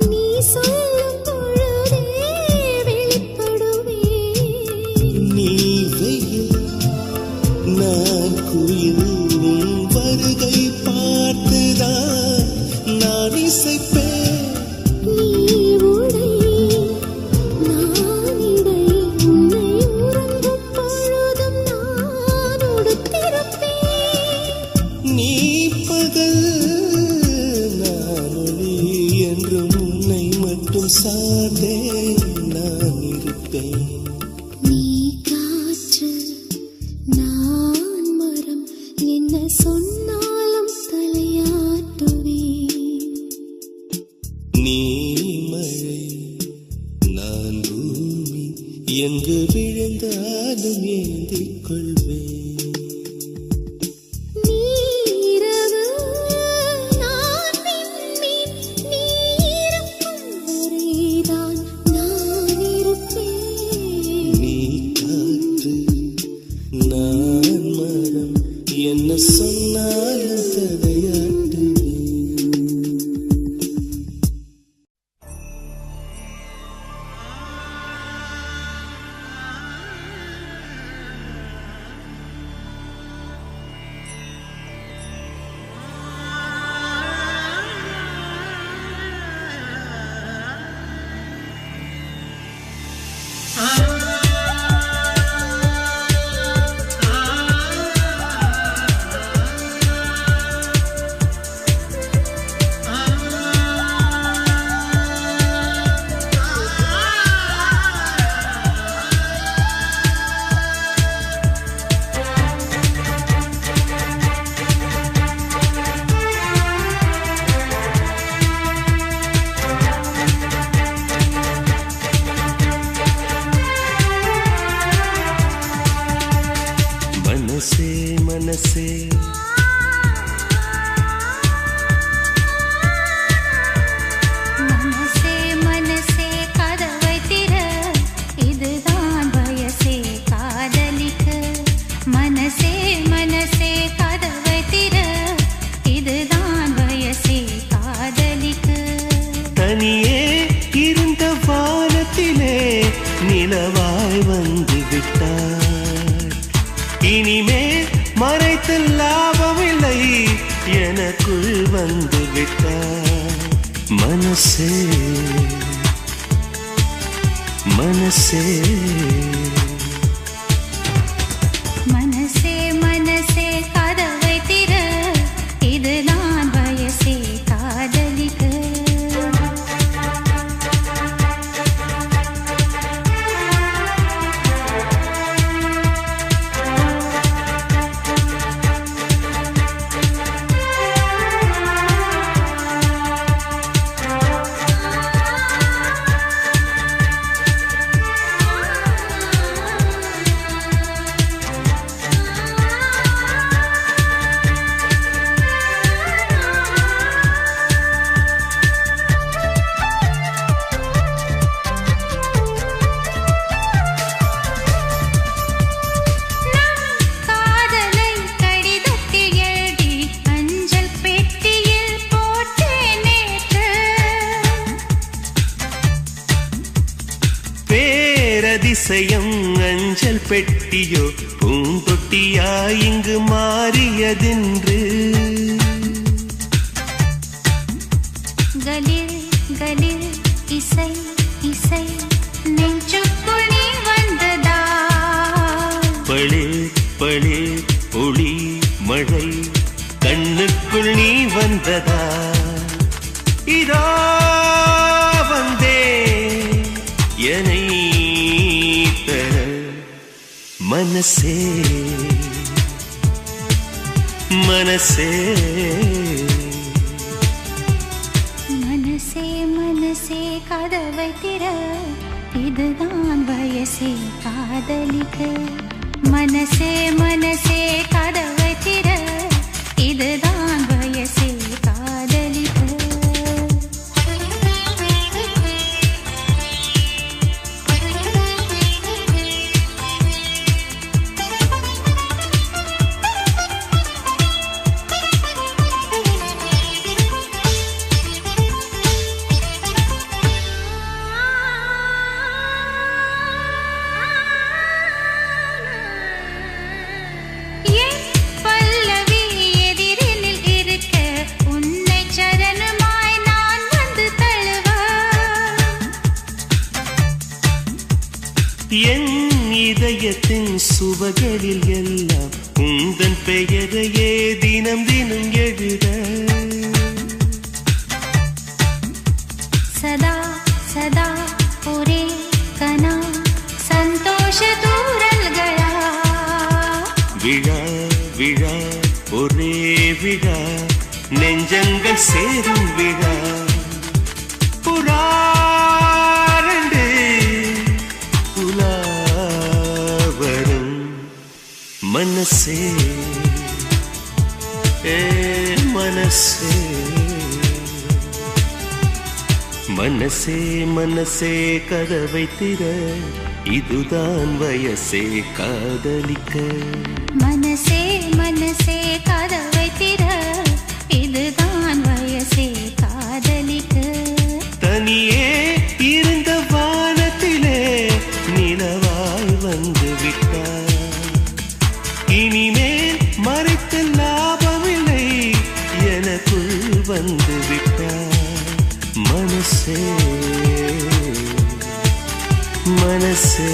[SPEAKER 2] நீ சொல்லும் பொழுதே வெளிப்படுவேன்
[SPEAKER 3] நீ வெயில் நான் குயில் உன் வருகை பார்த்துதான் நான் இசைப்பேன் நீ பகல் நான் ஒளி என்று உன்னை மட்டும் சார்ந்தே நான் இருப்பேன்
[SPEAKER 2] நீ காற்று நான் மரம் என்ன சொன்னாலும் தலையாட்டுவேன்
[SPEAKER 3] நீ மழை நான் பூமி எங்கு விழுந்தாலும் ஏந்திக் கொள்வேன் நான் மரம் என்ன சொன்னாலும் தடையாட்டு மனசே
[SPEAKER 2] மனசே மனசே கதவை திற இதுதான் வயசே காதலிக்க மனசே மனசே கதவை திற இதுதான் வயசே காதலிக்க
[SPEAKER 3] தனியே இருந்த வானத்திலே நிலவாய் வந்து விட்டார் இனிமே மறைத்து லாபமில்லை எனக்குள் வந்து விட்டார் மனசே மனசே
[SPEAKER 2] மனசே மனசே கதவை திற இதுதான் வயசே காதலிக்க
[SPEAKER 3] அதிசயம் அஞ்சல் பெட்டியோ பூந்தொட்டியா இங்கு மாறியதென்று
[SPEAKER 2] கலில் கலில் இசை இசை நெஞ்சுக்குள் நீ வந்ததா
[SPEAKER 3] பளிர் பளிர் ஒளி மழை கண்ணுக்குள் நீ வந்ததா இதோ வந்தே என்னை மனசே மனசே
[SPEAKER 2] மனசே மனசே கதவை திற இதுதான் வயசே காதலிக்க மனசே மனசே கதவை திற இதுதான் வயசே காதலிக்க
[SPEAKER 3] என் இதயத்தின் சுவகளில் எல்லாம் உந்தன் பெயரையே தினம் தினம் எழுத
[SPEAKER 2] சதா சதா ஒரே கனா சந்தோஷ தூரல்களா
[SPEAKER 3] விழா விழா ஒரே விழா நெஞ்சங்கள் சேரும் விழா புறாரண்டு புலாவரும் மனசே மனசே மனசே மனசே கதவை திற இதுதான் வயசே காதலிக்க
[SPEAKER 2] மனசே மனசே கதவை திற இதுதான் வயசே காதலிக்க
[SPEAKER 3] தனியே இருந்த வானத்திலே நிலவாய் வந்து விட்டார் இனிமேல் மறைத்த லாபமில்லை எனக்குள் வந்து விட்டார் மனசே மனசே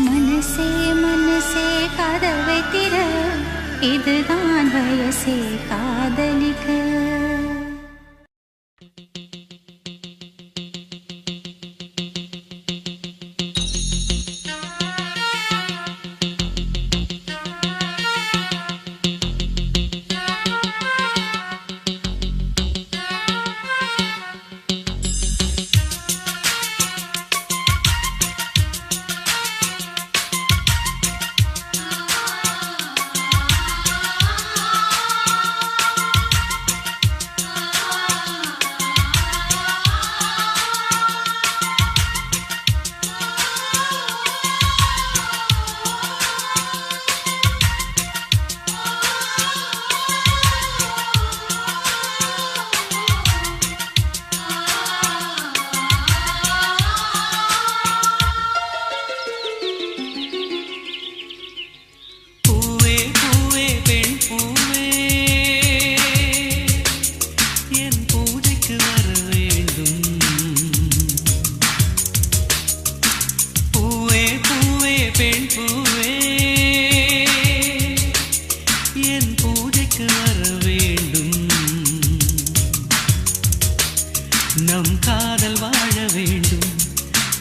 [SPEAKER 2] மனசே மனசே கதவை திற இதுதான் வயசே காதலிக்க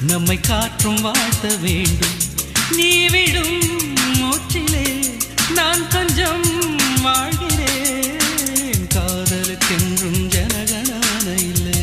[SPEAKER 1] நம்மை காற்றும் வாழ்த்த வேண்டும். நீ விடும் மூச்சிலே நான் கொஞ்சம் வாழ்கிறேன். காதலுக்கென்றும் ஜனகணமன இல்லை.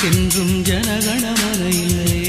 [SPEAKER 1] என்றும் ஜனகணமன இல்லை.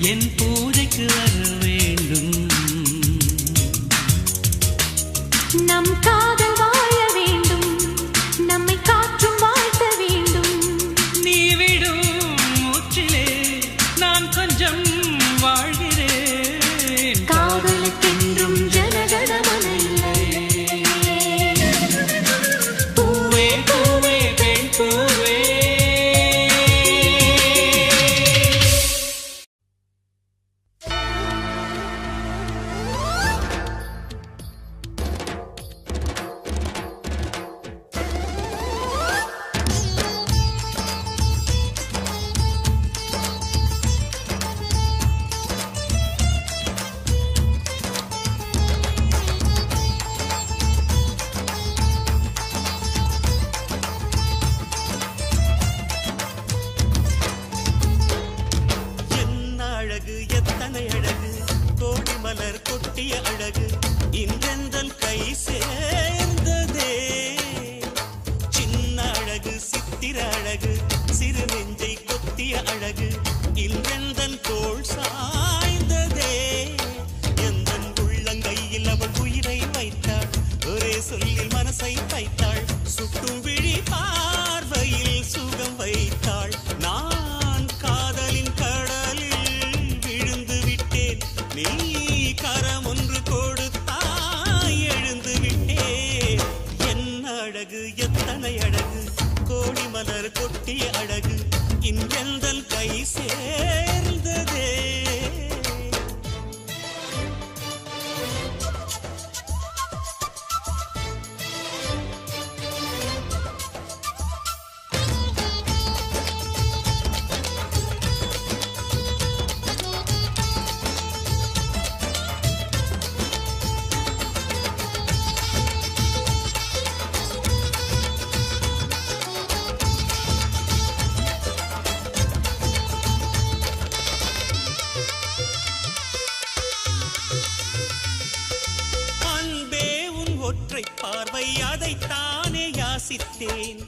[SPEAKER 1] என் பூஜைக்கு வர வேண்டும்.
[SPEAKER 2] நம் காதல் வாழ வேண்டும். நம்மை காற்றும் வாழ்த்த வேண்டும்.
[SPEAKER 1] நீ விடும் மூச்சிலே நான் கொஞ்சம் வாழ்கிறேன்.
[SPEAKER 2] காதலுக்கென்றும் ஜனகணமன இல்லை.
[SPEAKER 1] பூவே பூவே பெண் பூவே.
[SPEAKER 3] கொட்டிய அழகு இன்றெந்தன் கை சேர்ந்ததே. அதைத்தானே யாசித்தேன்.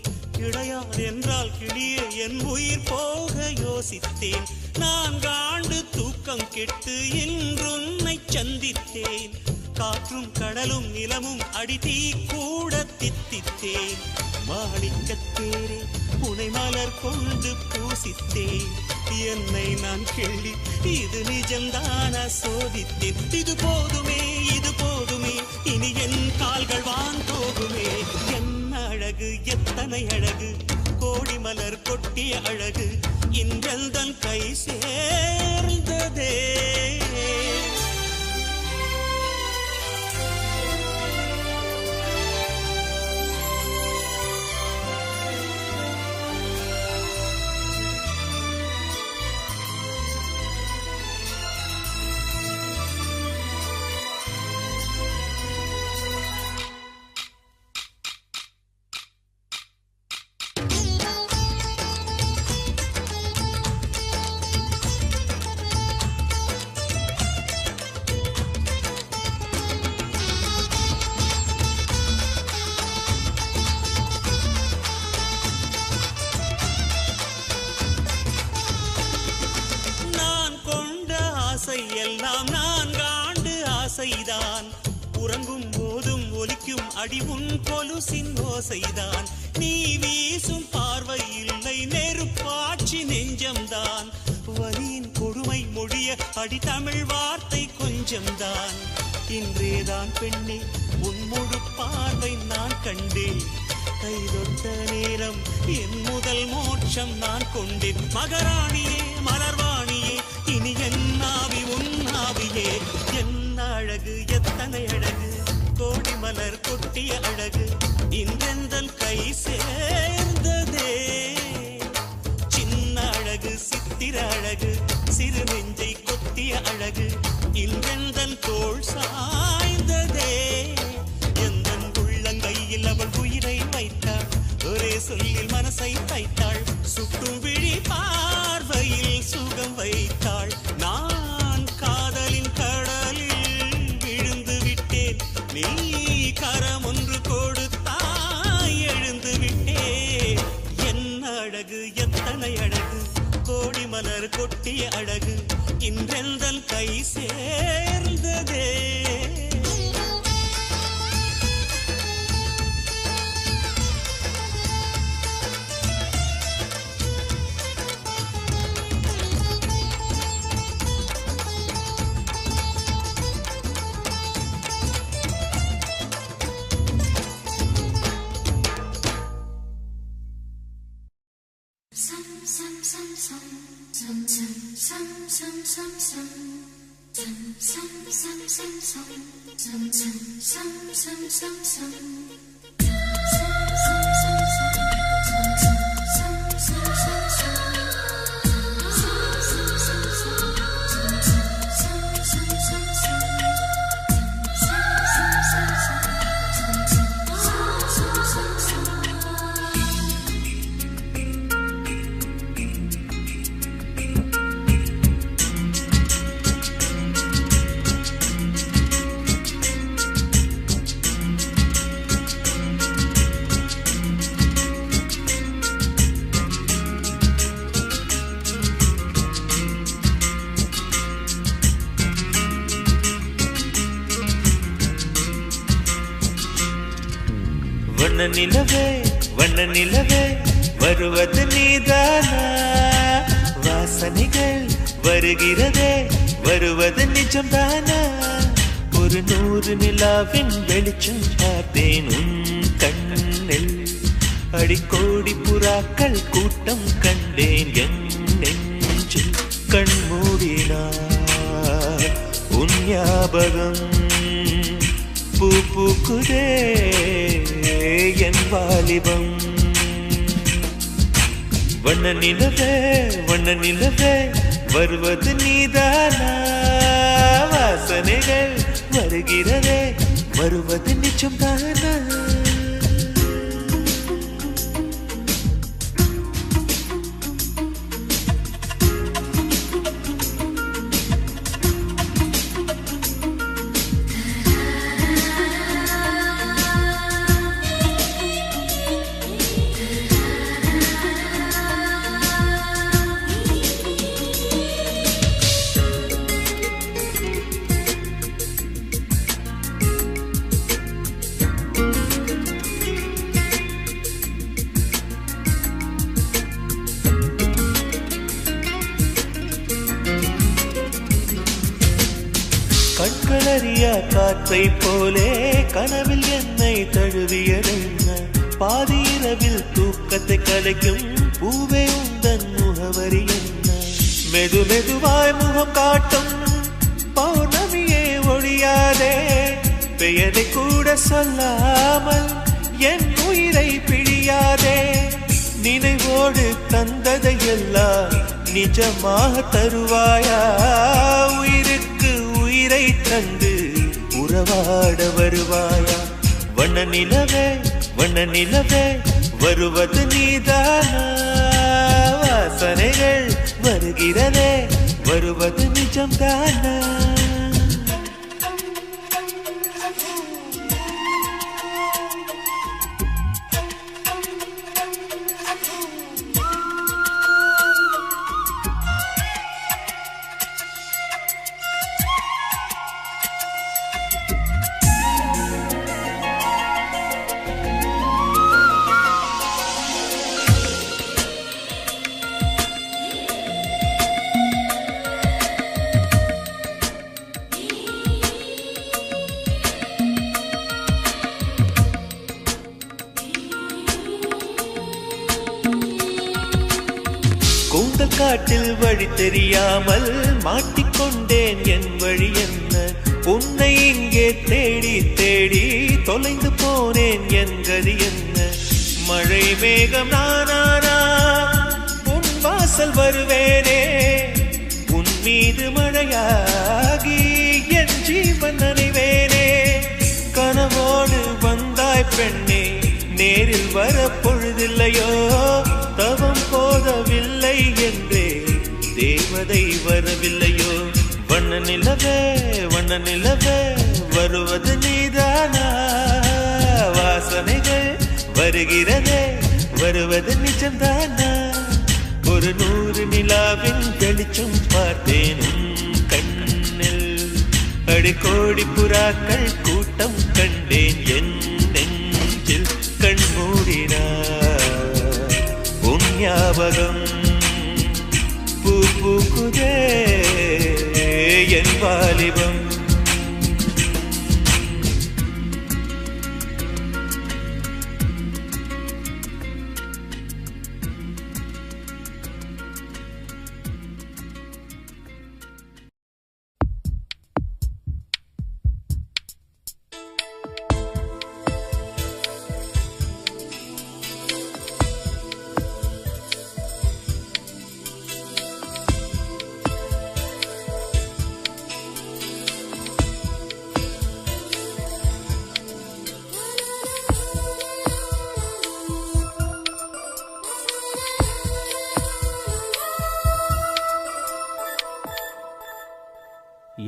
[SPEAKER 3] இளையான் என்றால் கிளியே என் உயிர் போக யோசித்தேன். 4 ஆண்டு தூக்கம் கெட்டு இன்றுன்னை சந்தித்தேன். காற்றும் கடலும் நிலமும் அடித்தீ கூட தித்தித்தேன். மாணிக்கத்தேரே உனை மலர் கொண்டு பூசித்தேன். என்னை நான் கிள்ளி இது நிஜம்தான சோதித்தேன். இது போதுமே இது போதுமே இனி என் கால்கள் வான் போகுமே. என்ன அழகு எத்தனை அழகு கோடி மலர் கொட்டிய அழகு இன்றெந்தன் கை சேர்ந்ததே. எல்லாம் 4 ஆண்டு ஆசைதான். உறங்கும் போதும் ஒலிக்கும் அடி உன் கொலுசின் ஓசைதான். நீ வீசும் பார்வை இல்லை நெருப்பாட்சி நெஞ்சம்தான். வலியின் கொடுமை மொழிய அடி தமிழ் வார்த்தை கொஞ்சம்தான். இன்றேதான் பெண்ணே உன் முழு பார்வை நான் கண்டேன். கைதொட்ட நேரம் என் முதல் மோட்சம் நான் கொண்டேன். மகராணியே மலர்வாணியே இனி என் ஆவி உன் ஆவியே. என்ன அழகு எத்தனை அழகு கோடி மலர் கொட்டிய அழகு இன்றெந்தன் கை சேர்ந்ததே. சின்ன அழகு சித்திர அழகு சிறு நெஞ்சை கொத்திய அழகு இன்றெந்தன் தோள் சாய்ந்ததே. எந்தன் உள்ளங்கையில் அவள் உயிரை வைத்தாள். ஒரே சொல்லில் மனசை தைத்தாள். சுட்டும் விழி பார்வையில் சுகம் வைத்தாள். நான் காதலின் கடலில் விழுந்து விட்டேன். நீ கரம் ஒன்று கொடுத்தாய் எழுந்து விட்டேன். என்ன அழகு எத்தனை அழகு கோடி மலர் கொட்டிய அழகு இன்றெந்தன் கை சேர்ந்ததே.
[SPEAKER 4] நிலவே வண்ண நிலவே வருவது நீதானா? வாசனைகள் வருகிறதே வருவது நிஜம்தானா? ஒரு 100 நிலாவின் வெளிச்சம் பார்த்தேன் உன் கண்ணில். அடிக்கோடி புறாக்கள் கூட்டம் கண்டேன் என் நெஞ்சில். கண்மூடினார் உன் ஞாபகம் பூ பூக்குதே என் வாலிபம். வண்ண நிலவே வருவது நீதானா? வாசனைகள் வருகிறதே வருவது நிஜம்தானா? கண்களறியா காற்றை போலே கனவில் என்னை தழுவியதென்ன பாதி இரவில் தூக்கத்தை கலைக்கும் பூவே உந்தன் முகவரி என்ன மெது மெதுவாய் முகம் காட்டும் பௌர்ணமியே ஒழியாதே பெயரை கூட சொல்லாமல் என் உயிரை பிழியாதே நினைவோடு தந்ததையெல்லாம் நிஜமாக தருவாயா உயிருக்கு உயிரை தந்து உறவாட வருவாயா வண்ண நிலவே வருவது நீதானா வாசனைகள் வருகிறதே வருவது நிஜம்தானா கூந்தல் காட்டில் வழி தெரியாமல் மாட்டிக்கொண்டேன் என் வழி என்ன உன்னை இங்கே தேடி தேடி தொலைந்து போனேன் என் கதி என்ன மழை மேகம் நானானா உன் வாசல் வருவேனே உன் மீது மழையாகி என் ஜீவன் நனைவேனே கனவோடு வந்தாய் பெண்ணே நேரில் வர பொழுதில்லையோ தவம் போதவில்லை என்றே தேவதை வரவில்லையோ வண்ண நிலவே வருவது நீதானா வாசனைகள் வருகிறதே வருவது நிஜம்தானா ஒரு 100 நிலாவின் வெளிச்சம் பார்த்தேன் கண்ணில் அடிக்கோடி புறாக்கள் கூட்டம் கண்டேன் என் நெஞ்சில் கண் மூடினார் உன் ஞாபகம் பூக்குதே என் வாலிபம்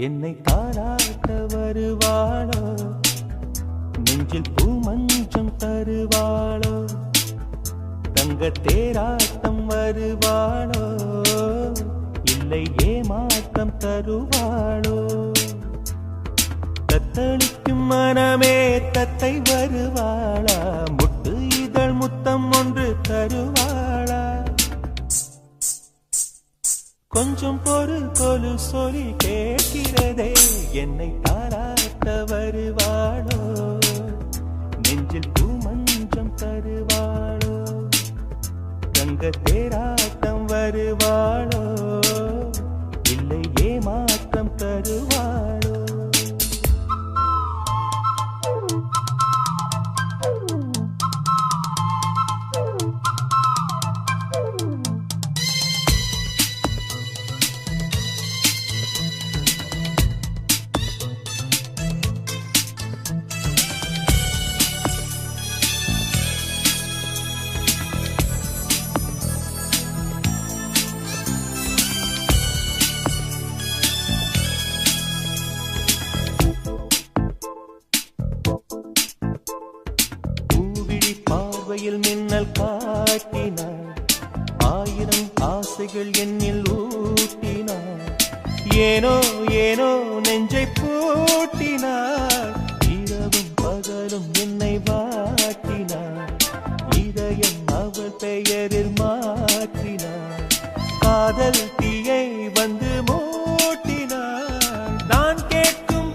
[SPEAKER 4] என்னை தாராட்ட வருவாளோ நெஞ்சில் பூமஞ்சம் தருவாளோ தங்க தேராட்டம் வருவாளோ இல்லை ஏமாற்றம் தருவாளோ தத்தளிக்கும் மனமே தத்தை வருவாளா முட்டு இதழ் முத்தம் ஒன்று தருவாளா கொஞ்சம் பொறு சொல்லி கேட்கிறதே என்னை தாராட்ட வருவாளோ நெஞ்சில் பூமஞ்சம் தருவாளோ தங்க தேராட்டம் வருவாளோ இல்லை ஏமாற்றம் தருவாளோ மின்னல் காட்டினார் 1000 ஆசைகள் என்னில் ஊட்டினார் ஏனோ ஏனோ நெஞ்சை பூட்டினார் இரவும் பகலும் என்னை வாட்டினார் இதயம் அவள் பெயரில் மாற்றினார் காதல் தீயை வந்து மூட்டினார் நான் கேட்கும்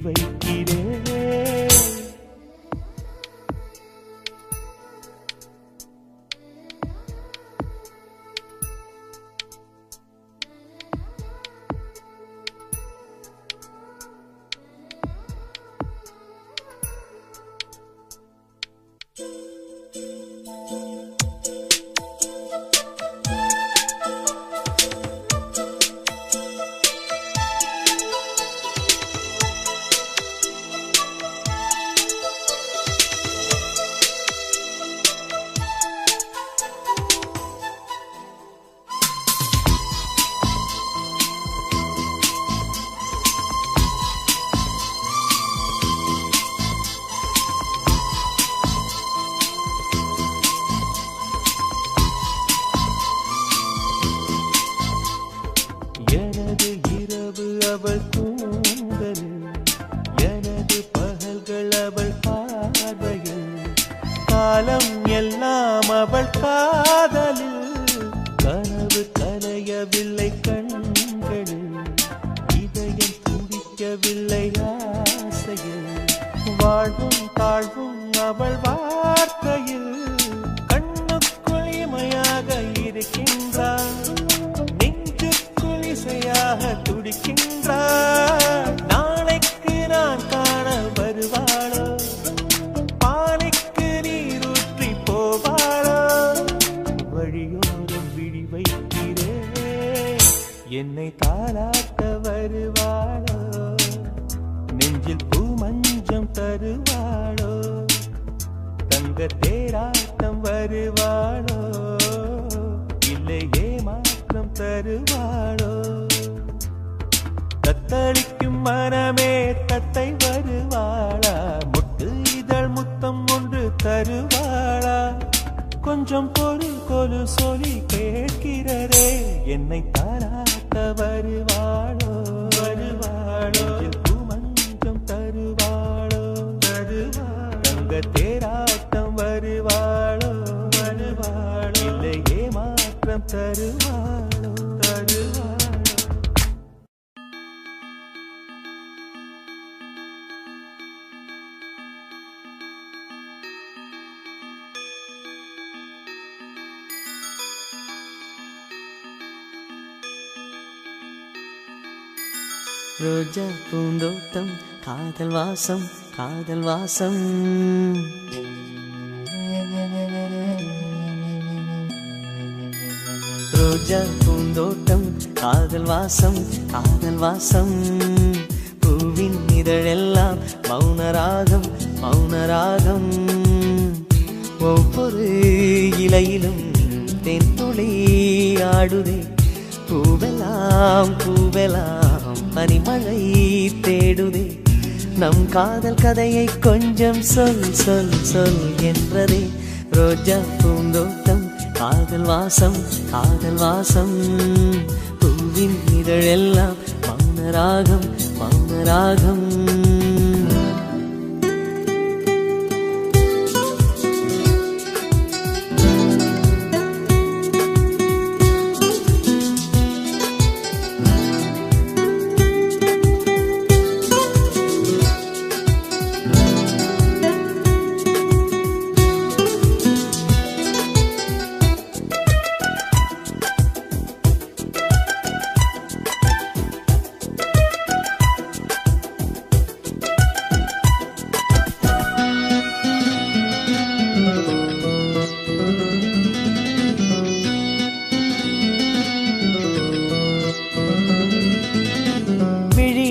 [SPEAKER 4] வைக்கிறேன். எனது இரவு அவள் கூந்தலில், எனது பகல்கள் அவள் பார்வையில், காலம் எல்லாம் அவள் காதலில். கனவு கலையவில்லை கண்களில், இதயம் துடிக்கவில்லை ஆசையில். வாழ்வும் தாழ்வும் அவள் வார்த்தையில், கண்ணுக்குள் இமையாக இருக்கின்றாள், துடிக்கின்றார். நாளைக்கு நான் காண வருவாளோ, பானைக்கு நீரூற்றி போவாளோ, வழியோரம் விழி வைக்கிறேன். என்னை தாளாட்ட வருவாளோ, நெஞ்சில் பூ மஞ்சம் தருவாளோ, தங்க தேராட்டம் வருவாளோ, இல்லை ஏமாற்றம் தருவாளோ. தத்தளிக்கும் மனமே தத்தை வருவாளா, முட்டு இதழ் முத்தம் ஒன்று தருவாளா, கொஞ்சம் பொறு கொலு சொல்லி கேட்கிறதே, என்னை தாராட்ட வருவாளோ வருவாளோ, மஞ்சம் தருவாளோ தருவாளோ, தங்க தேராட்டம் வருவாளோ வருவாளோ, இல்லை ஏமாற்றம் தருவாளோ தருவாளோ.
[SPEAKER 5] ரோஜா பூந்தோட்டம் காதல் வாசம் காதல் வாசம். ரோஜா பூந்தோட்டம் காதல் வாசம் காதல் வாசம். பூவின் இதழெல்லாம் மௌனராகம் மௌனராகம். ஒவ்வொரு இலையிலும் தென்துளி ஆடுதே, பூவெல்லாம் பூவெல்லாம் பனிமழை தேடுதே. நம் காதல் கதையை கொஞ்சம் சொல் சொல் சொல் என்றதே. ரோஜா பூந்தோட்டம் காதல் வாசம் காதல் வாசம். பூவின் இதழெல்லாம் மௌனராகம் மௌனராகம்.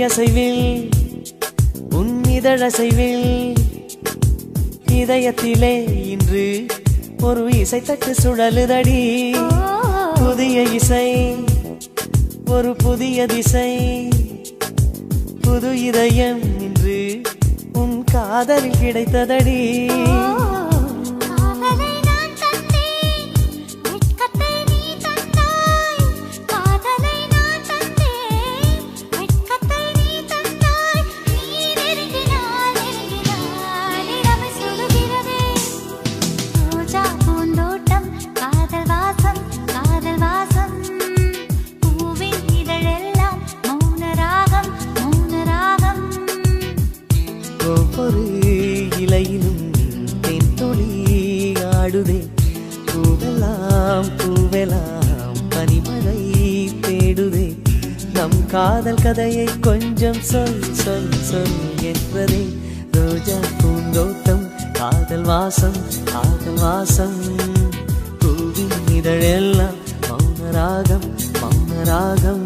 [SPEAKER 5] அசைவில் உன் இதழசைவில் இதயத்திலே இன்று ஒரு இசைத்தட்டு சுழலுதடி. புதிய இசை ஒரு புதிய திசை. புது இதயம் இன்று உன் காதலில் கிடைத்ததடி. நம் காதல் கதையை கொஞ்சம் சொல் சொல் சொல் என்றதே ரோஜா பூந்தோட்டம் காதல் வாசம் காதல் வாசம் பூவின் இதழெல்லாம் மௌனராகம் மௌனராகம்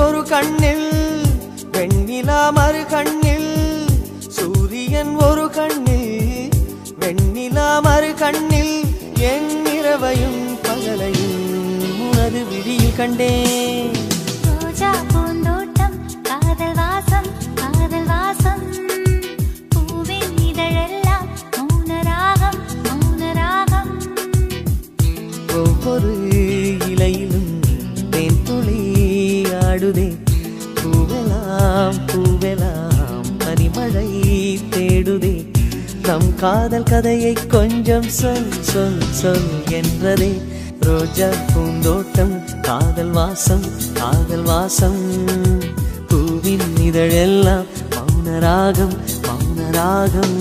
[SPEAKER 5] ஒரு கண்ணில் வெண்ணிலா மறு கண்ணில் சூரியன் ஒரு கண்ணில் வெண்ணிலா மறு கண்ணில் என் இரவையும் பகலையும் உனது விழியில் கண்டேன்
[SPEAKER 2] ரோஜா பூந்தோட்டம் காதல் வாசம் காதல் வாசம் பூவின் இதழெல்லாம் மௌனராகம் மௌனராகம்
[SPEAKER 5] ஒவ்வொரு இலையிலும் தேன் துளி ஆடுதே பூவெல்லாம் பூவெல்லாம் பனிமழை தேடுதே நம் காதல் கதையை கொஞ்சம் சொல் சொல் சொல் என்றதே ரோஜா பூந்தோட்டம் காதல் வாசம் காதல் வாசம் பூவின் இதழெல்லாம் மௌனராகம் மௌனராகம்